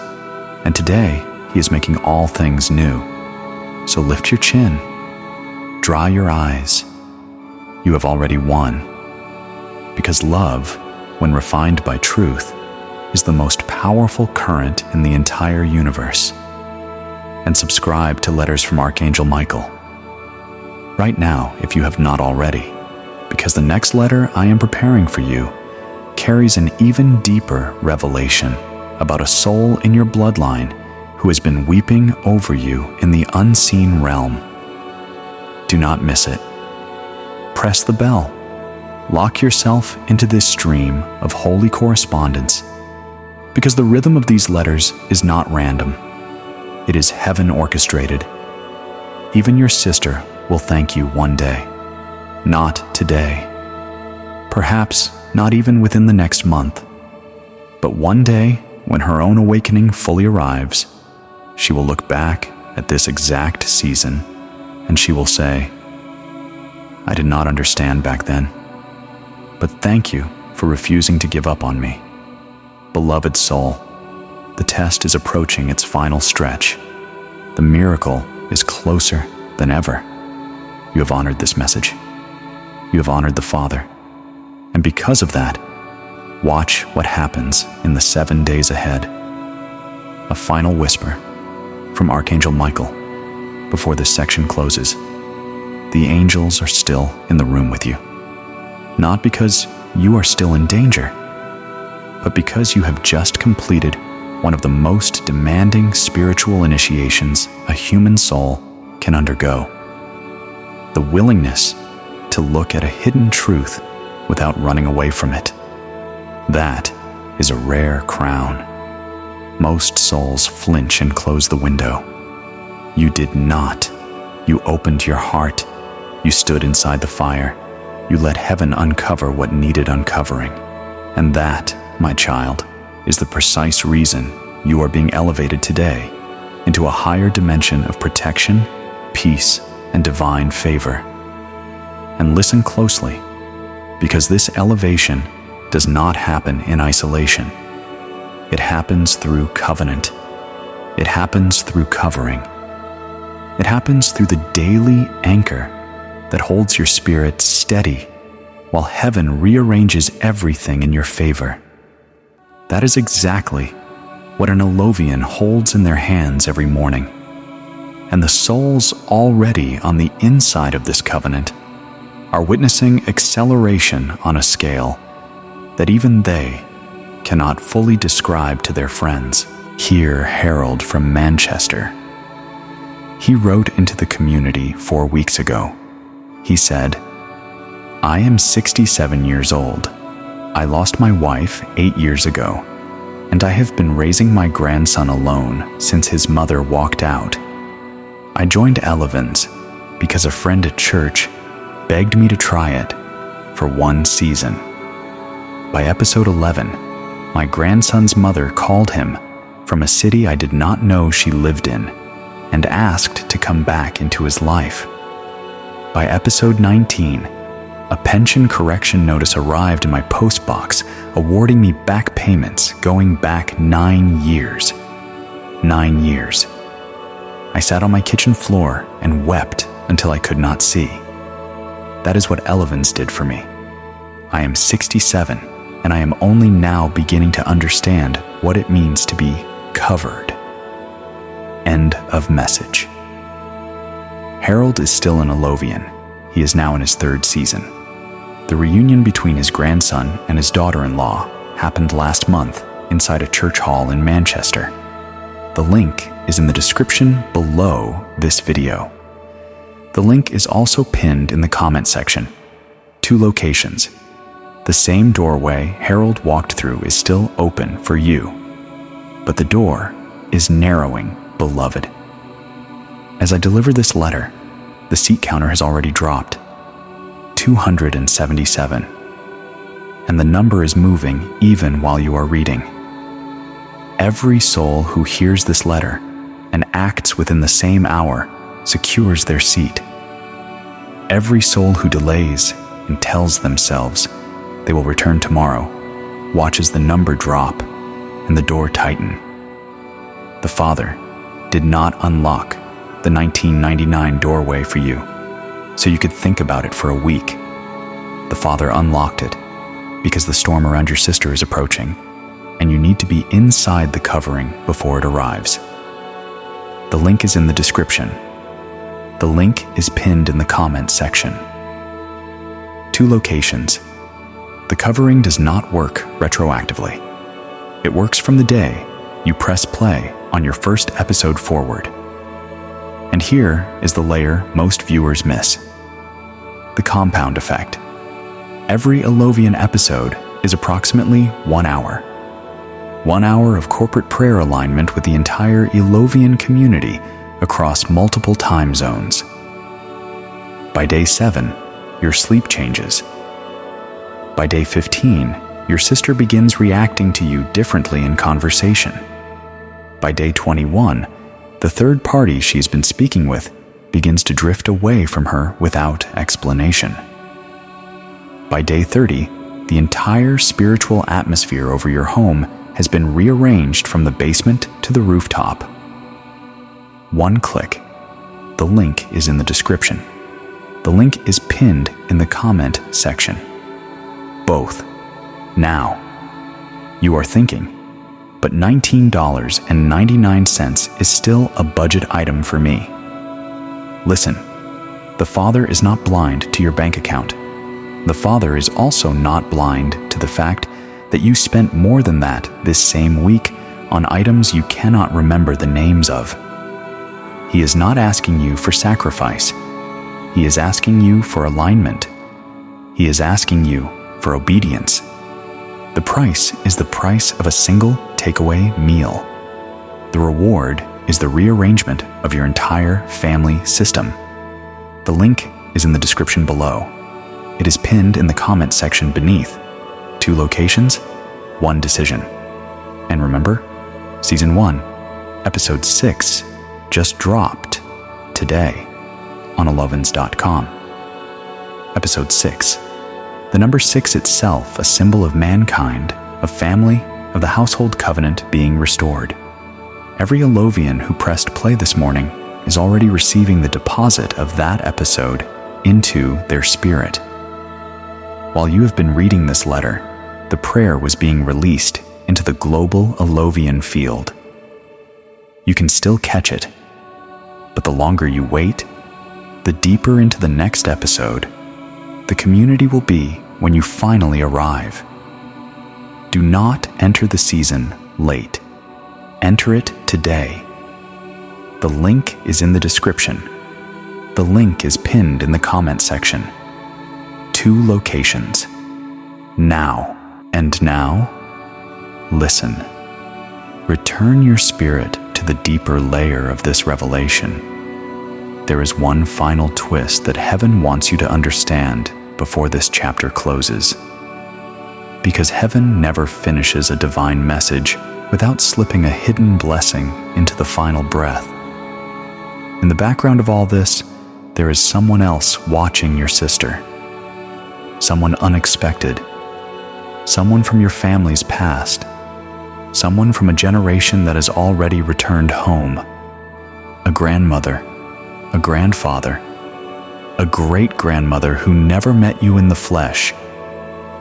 and today He is making all things new. So lift your chin, dry your eyes. You have already won. Because love, when refined by truth, is the most powerful current in the entire universe. And subscribe to Letters from Archangel Michael right now if you have not already, because the next letter I am preparing for you carries an even deeper revelation about a soul in your bloodline who has been weeping over you in the unseen realm. Do not miss it. Press the bell. Lock yourself into this stream of holy correspondence, because the rhythm of these letters is not random. It is heaven orchestrated. Even your sister will thank you one day. Not today. Perhaps not even within the next month. But one day, when her own awakening fully arrives, she will look back at this exact season and she will say, I did not understand back then, but thank you for refusing to give up on me. Beloved soul, the test is approaching its final stretch. The miracle is closer than ever. You have honored this message. You have honored the Father. And because of that, watch what happens in the 7 days ahead. A final whisper from Archangel Michael before this section closes. The angels are still in the room with you. Not because you are still in danger, but because you have just completed one of the most demanding spiritual initiations a human soul can undergo. The willingness to look at a hidden truth without running away from it. That is a rare crown. Most souls flinch and close the window. You did not. You opened your heart. You stood inside the fire. You let heaven uncover what needed uncovering. And that, my child, is the precise reason you are being elevated today into a higher dimension of protection, peace, and divine favor. And listen closely, because this elevation does not happen in isolation. It happens through covenant. It happens through covering. It happens through the daily anchor that holds your spirit steady while heaven rearranges everything in your favor. That is exactly what an Alovian holds in their hands every morning. And the souls already on the inside of this covenant are witnessing acceleration on a scale that even they cannot fully describe to their friends. Hear Harold from Manchester. He wrote into the community 4 weeks ago. He said, I am 67 years old. I lost my wife 8 years ago, and I have been raising my grandson alone since his mother walked out. I joined Elevens because a friend at church begged me to try it for 1 season. By episode 11, my grandson's mother called him from a city I did not know she lived in, and asked to come back into his life. By episode 19, a pension correction notice arrived in my postbox, awarding me back payments going back 9 years. 9 years. I sat on my kitchen floor and wept until I could not see. That is what Elevens did for me. I am 67, and I am only now beginning to understand what it means to be covered. End of message. Harold is still an Alovian. He is now in his 3rd season. The reunion between his grandson and his daughter-in-law happened last month inside a church hall in Manchester. The link is in the description below this video. The link is also pinned in the comment section. 2 locations. The same doorway Harold walked through is still open for you, but the door is narrowing, beloved. As I deliver this letter, the seat counter has already dropped. 277. And the number is moving even while you are reading. Every soul who hears this letter and acts within the same hour secures their seat. Every soul who delays and tells themselves they will return tomorrow watches the number drop and the door tighten. The Father did not unlock the 1999 doorway for you so you could think about it for a week. The Father unlocked it because the storm around your sister is approaching, and you need to be inside the covering before it arrives. The link is in the description. The link is pinned in the comment section. 2 locations. The covering does not work retroactively. It works from the day you press play on your first episode forward. And here is the layer most viewers miss. The compound effect. Every Alovian episode is approximately 1 hour. 1 hour of corporate prayer alignment with the entire Alovian community across multiple time zones. By day 7, your sleep changes. By day 15, your sister begins reacting to you differently in conversation. By day 21, the third party she's been speaking with begins to drift away from her without explanation. By day 30, the entire spiritual atmosphere over your home has been rearranged from the basement to the rooftop. 1 click. The link is in the description. The link is pinned in the comment section. Both. Now. You are thinking, but $19.99 is still a budget item for me. Listen, the Father is not blind to your bank account. The Father is also not blind to the fact that you spent more than that this same week on items you cannot remember the names of. He is not asking you for sacrifice. He is asking you for alignment. He is asking you for obedience. The price is the price of a single takeaway meal. The reward is the rearrangement of your entire family system. The link is in the description below. It is pinned in the comment section beneath. 2 locations, 1 decision. And remember, Season 1, Episode 6 just dropped today on alovens.com. Episode 6. The number 6 itself, a symbol of mankind, of family, of the household covenant being restored. Every Alovian who pressed play this morning is already receiving the deposit of that episode into their spirit. While you have been reading this letter, the prayer was being released into the global Alovian field. You can still catch it, but the longer you wait, the deeper into the next episode the community will be when you finally arrive. Do not enter the season late. Enter it today. The link is in the description. The link is pinned in the comment section. 2 locations. Now. And now, listen. Return your spirit to the deeper layer of this revelation. There is one final twist that heaven wants you to understand before this chapter closes. Because heaven never finishes a divine message without slipping a hidden blessing into the final breath. In the background of all this, there is someone else watching your sister. Someone unexpected. Someone from your family's past. Someone from a generation that has already returned home. A grandmother, a grandfather, a great-grandmother who never met you in the flesh,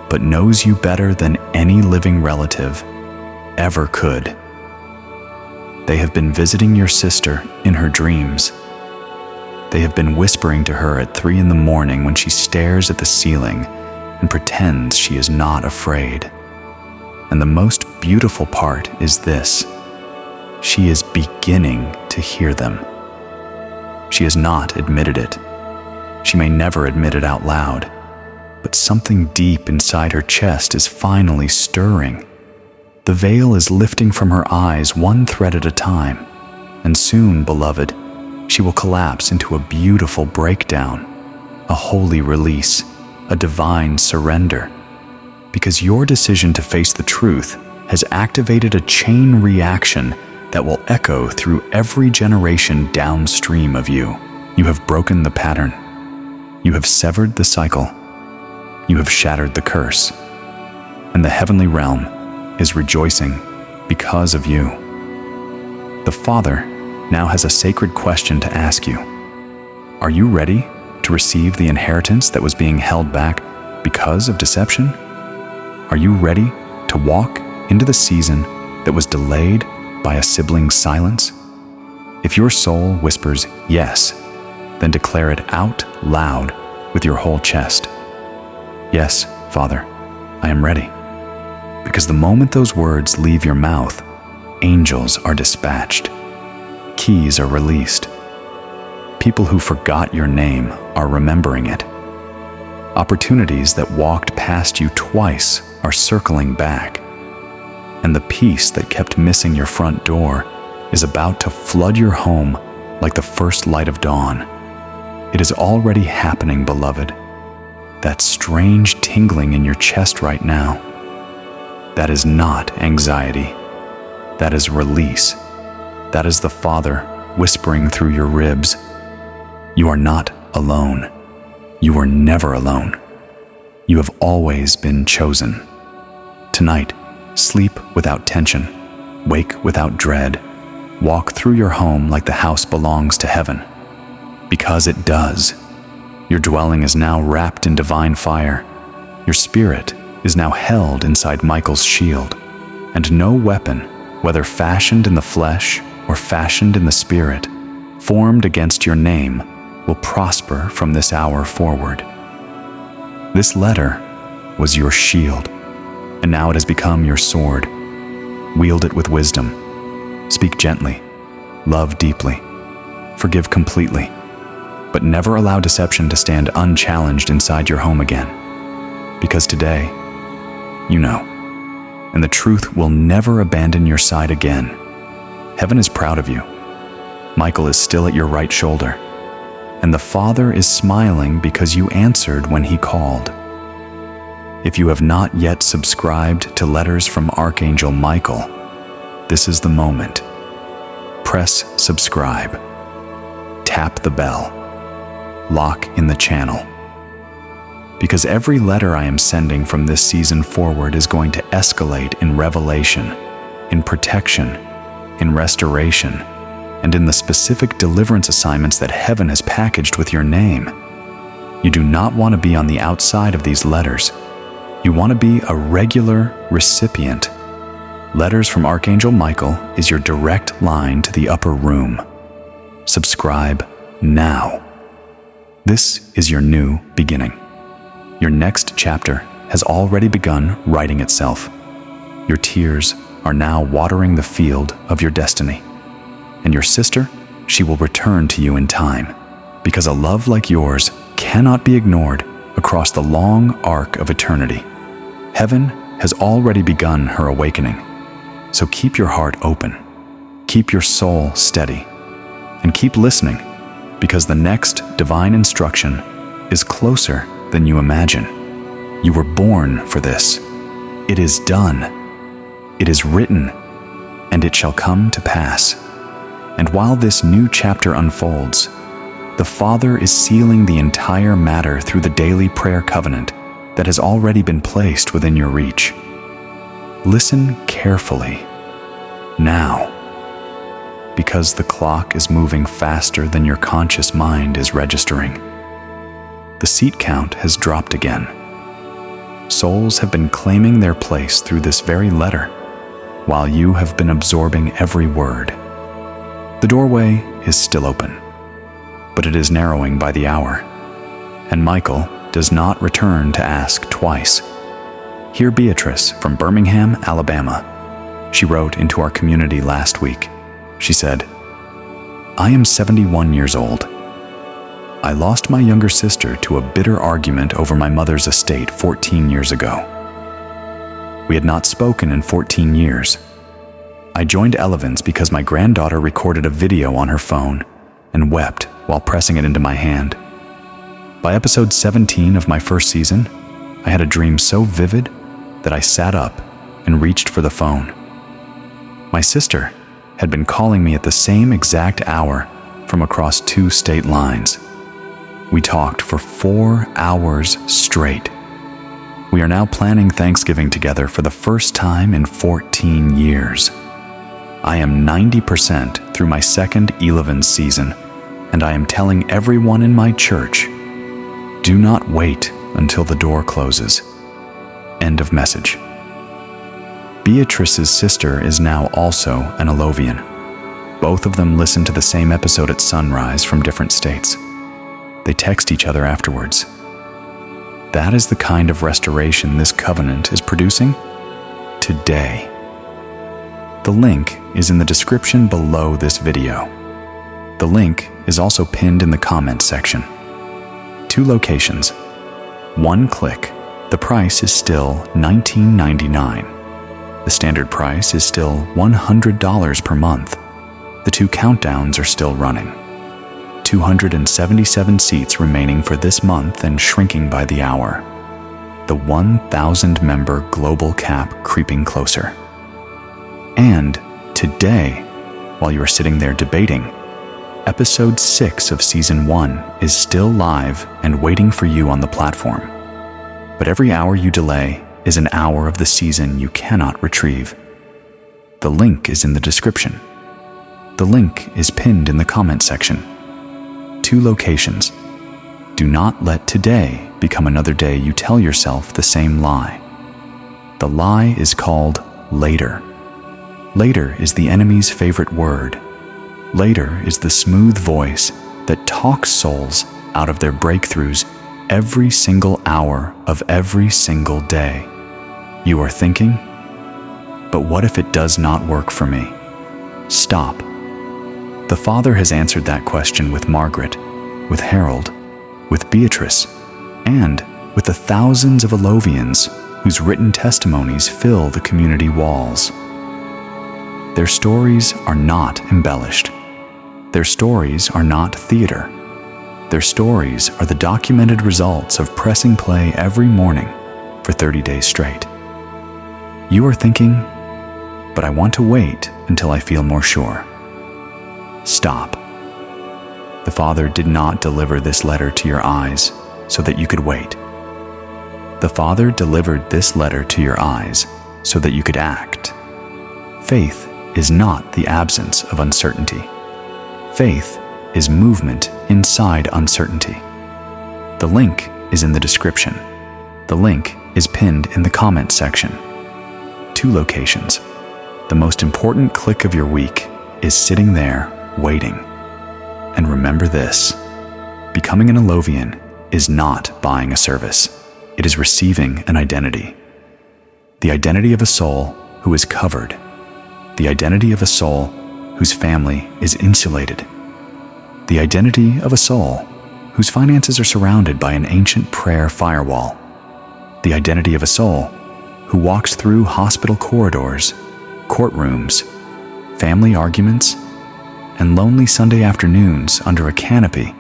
but knows you better than any living relative ever could. They have been visiting your sister in her dreams. They have been whispering to her at 3 a.m. when she stares at the ceiling and pretends she is not afraid. And the most beautiful part is this: she is beginning to hear them. She has not admitted it. She may never admit it out loud, but something deep inside her chest is finally stirring. The veil is lifting from her eyes one thread at a time, and soon, beloved, she will collapse into a beautiful breakdown, a holy release, a divine surrender, because your decision to face the truth has activated a chain reaction that will echo through every generation downstream of you. You have broken the pattern. You have severed the cycle. You have shattered the curse. And the heavenly realm is rejoicing because of you. The Father now has a sacred question to ask you. Are you ready to receive the inheritance that was being held back because of deception? Are you ready to walk into the season that was delayed by a sibling's silence? If your soul whispers yes, then declare it out loud with your whole chest. Yes, Father, I am ready. Because the moment those words leave your mouth, angels are dispatched. Keys are released. People who forgot your name are remembering it. Opportunities that walked past you twice are circling back. And the peace that kept missing your front door is about to flood your home like the first light of dawn. It is already happening, beloved. That strange tingling in your chest right now, that is not anxiety. That is release. That is the Father whispering through your ribs. You are not alone. You were never alone. You have always been chosen. Tonight, sleep without tension, wake without dread, walk through your home like the house belongs to heaven. Because it does. Your dwelling is now wrapped in divine fire. Your spirit is now held inside Michael's shield, and no weapon, whether fashioned in the flesh or fashioned in the spirit, formed against your name, will prosper from this hour forward. This letter was your shield, and now it has become your sword. Wield it with wisdom. Speak gently. Love deeply. Forgive completely. But never allow deception to stand unchallenged inside your home again. Because today, you know, and the truth will never abandon your side again. Heaven is proud of you. Michael is still at your right shoulder, and the Father is smiling because you answered when he called. If you have not yet subscribed to letters from Archangel Michael, this is the moment. Press subscribe. Tap the bell. Lock in the channel. Because every letter I am sending from this season forward is going to escalate in revelation, in protection, in restoration, and in the specific deliverance assignments that heaven has packaged with your name. You do not want to be on the outside of these letters. You want to be a regular recipient. Letters from Archangel Michael is your direct line to the upper room. Subscribe now. This is your new beginning. Your next chapter has already begun writing itself. Your tears are now watering the field of your destiny. And your sister, she will return to you in time, because a love like yours cannot be ignored across the long arc of eternity. Heaven has already begun her awakening. So keep your heart open, keep your soul steady, and keep listening, because the next divine instruction is closer than you imagine. You were born for this. It is done. It is written, and it shall come to pass. And while this new chapter unfolds, the Father is sealing the entire matter through the daily prayer covenant that has already been placed within your reach. Listen carefully now, because the clock is moving faster than your conscious mind is registering. The seat count has dropped again. Souls have been claiming their place through this very letter, while you have been absorbing every word. The doorway is still open, but it is narrowing by the hour, and Michael does not return to ask twice. Hear Beatrice from Birmingham, Alabama. She wrote into our community last week. She said, "I am 71 years old. I lost my younger sister to a bitter argument over my mother's estate 14 years ago. We had not spoken in 14 years. I joined Elevens because my granddaughter recorded a video on her phone and wept while pressing it into my hand. By episode 17 of my first season, I had a dream so vivid that I sat up and reached for the phone. My sister had been calling me at the same exact hour from across 2 state lines. We talked for 4 hours straight. We are now planning Thanksgiving together for the first time in 14 years. I am 90% through my second Elevens season, and I am telling everyone in my church, do not wait until the door closes." End of message. Beatrice's sister is now also an Alovian. Both of them listen to the same episode at sunrise from different states. They text each other afterwards. That is the kind of restoration this covenant is producing today. The link is in the description below this video. The link is also pinned in the comments section. 2 locations. 1 click. The price is still $19.99. The standard price is still $100 per month. The 2 countdowns are still running. 277 seats remaining for this month and shrinking by the hour. The 1,000-member global cap creeping closer. And today, while you are sitting there debating, episode 6 of season 1 is still live and waiting for you on the platform. But every hour you delay is an hour of the season you cannot retrieve. The link is in the description. The link is pinned in the comment section. 2 locations. Do not let today become another day you tell yourself the same lie. The lie is called later. Later is the enemy's favorite word. Later is the smooth voice that talks souls out of their breakthroughs every single hour of every single day. You are thinking, but what if it does not work for me? Stop. The Father has answered that question with Margaret, with Harold, with Beatrice, and with the thousands of Alovians whose written testimonies fill the community walls. Their stories are not embellished. Their stories are not theater. Their stories are the documented results of pressing play every morning for 30 days straight. You are thinking, but I want to wait until I feel more sure. Stop. The Father did not deliver this letter to your eyes so that you could wait. The Father delivered this letter to your eyes so that you could act. Faith is not the absence of uncertainty. Faith is movement inside uncertainty. The link is in the description. The link is pinned in the comment section. 2 locations. The most important click of your week is sitting there waiting. And remember this, becoming an Alovian is not buying a service. It is receiving an identity. The identity of a soul who is covered. The identity of a soul whose family is insulated. The identity of a soul whose finances are surrounded by an ancient prayer firewall. The identity of a soul who walks through hospital corridors, courtrooms, family arguments, and lonely Sunday afternoons under a canopy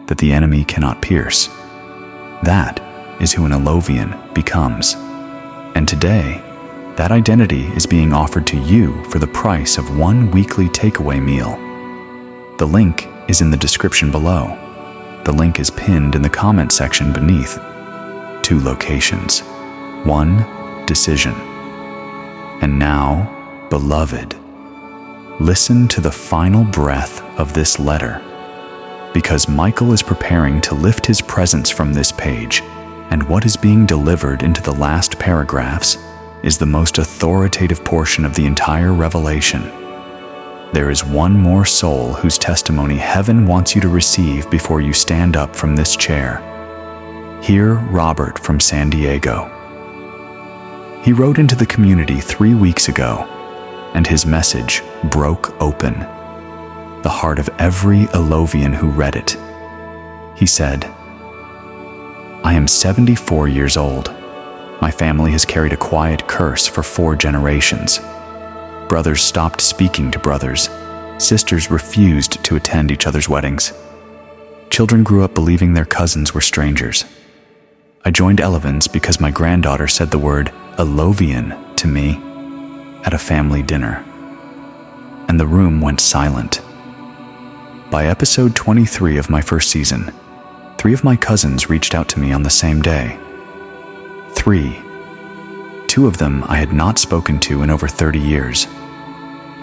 that the enemy cannot pierce. That is who an Alovian becomes. And today, that identity is being offered to you for the price of 1 weekly takeaway meal. The link is in the description below. The link is pinned in the comment section beneath. 2 locations, 1 decision. And now, beloved, listen to the final breath of this letter, because Michael is preparing to lift his presence from this page, and what is being delivered into the last paragraphs is the most authoritative portion of the entire revelation. There is one more soul whose testimony heaven wants you to receive before you stand up from this chair. Hear Robert from San Diego. He wrote into the community 3 weeks ago, and his message broke open the heart of every Elovian who read it. He said, "I am 74 years old. My family has carried a quiet curse for 4 generations. Brothers stopped speaking to brothers. Sisters refused to attend each other's weddings. Children grew up believing their cousins were strangers. I joined Elevens because my granddaughter said the word Elovian to me at a family dinner, and the room went silent. By episode 23 of my first season, 3 of my cousins reached out to me on the same day. 3. 2 of them I had not spoken to in over 30 years.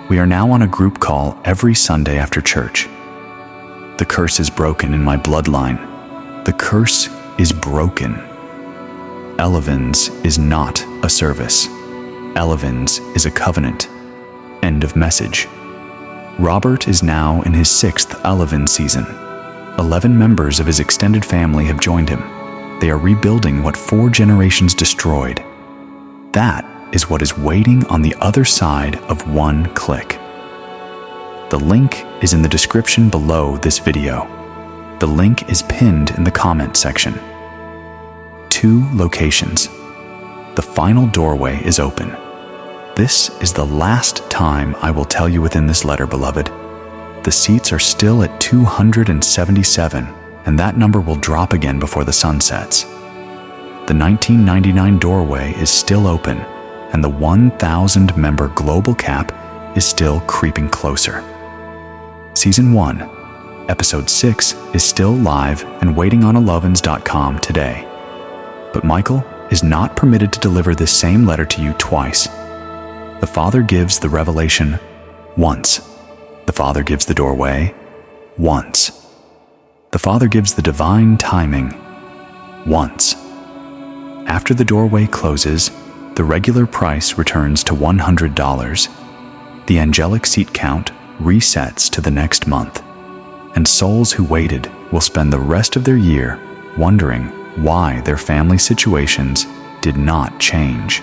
We are now on a group call every Sunday after church. The curse is broken in my bloodline. The curse is broken. Elevens is not a service. Elevens is a covenant. End of message." Robert is now in his 6th Eleven season. 11 members of his extended family have joined him. They are rebuilding what 4 generations destroyed. That is what is waiting on the other side of 1 click. The link is in the description below this video. The link is pinned in the comment section. 2 locations. The final doorway is open. This is the last time I will tell you within this letter, beloved. The seats are still at 277, and that number will drop again before the sun sets. The 1999 doorway is still open, and the 1,000-member global cap is still creeping closer. Season 1, Episode 6 is still live and waiting on Elovens.com today. But Michael is not permitted to deliver this same letter to you twice. The Father gives the revelation once. The Father gives the doorway once. The Father gives the divine timing once. After the doorway closes, the regular price returns to $100. The angelic seat count resets to the next month, and souls who waited will spend the rest of their year wondering why their family situations did not change.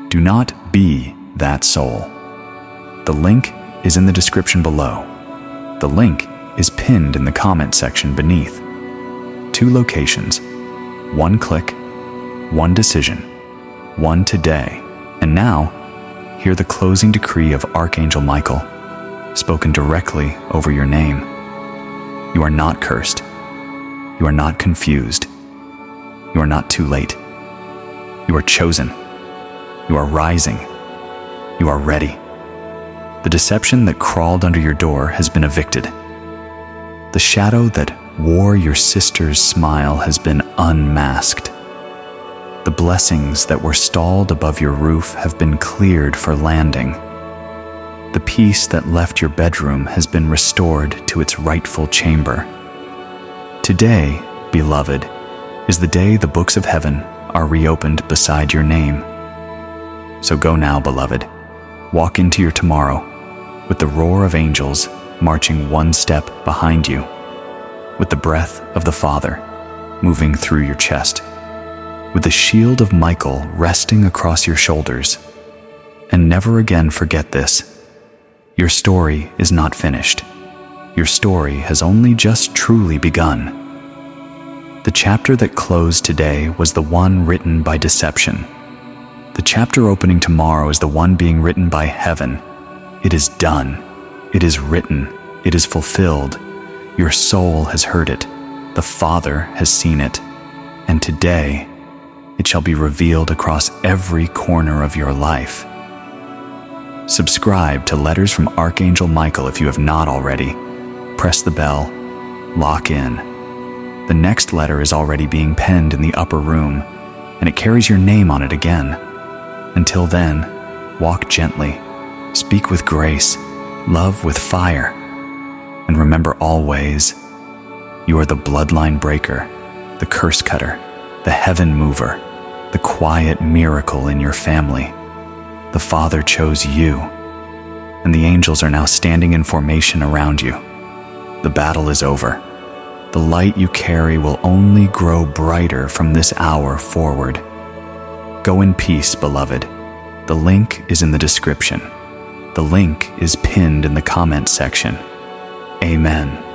Do not be that soul. The link is in the description below. The link is pinned in the comment section beneath. 2 locations, 1 click, 1 decision, 1 today. And now, hear the closing decree of Archangel Michael, spoken directly over your name. You are not cursed. You are not confused. You are not too late. You are chosen. You are rising. You are ready. The deception that crawled under your door has been evicted. The shadow that wore your sister's smile has been unmasked. The blessings that were stalled above your roof have been cleared for landing. The peace that left your bedroom has been restored to its rightful chamber. Today, beloved, is the day the books of heaven are reopened beside your name. So go now, beloved. Walk into your tomorrow with the roar of angels marching 1 step behind you, with the breath of the Father moving through your chest, with the shield of Michael resting across your shoulders. And never again forget this. Your story is not finished. Your story has only just truly begun. The chapter that closed today was the one written by deception. The chapter opening tomorrow is the one being written by heaven. It is done. It is written. It is fulfilled. Your soul has heard it. The Father has seen it. And today, it shall be revealed across every corner of your life. Subscribe to Letters from Archangel Michael if you have not already, Press the bell, lock in. The next letter is already being penned in the upper room, and it carries your name on it again. Until then, walk gently, speak with grace, love with fire, and remember always, you are the bloodline breaker, the curse cutter, the heaven mover, the quiet miracle in your family. The Father chose you, and the angels are now standing in formation around you. The battle is over. The light you carry will only grow brighter from this hour forward. Go in peace, beloved. The link is in the description. The link is pinned in the comment section. Amen.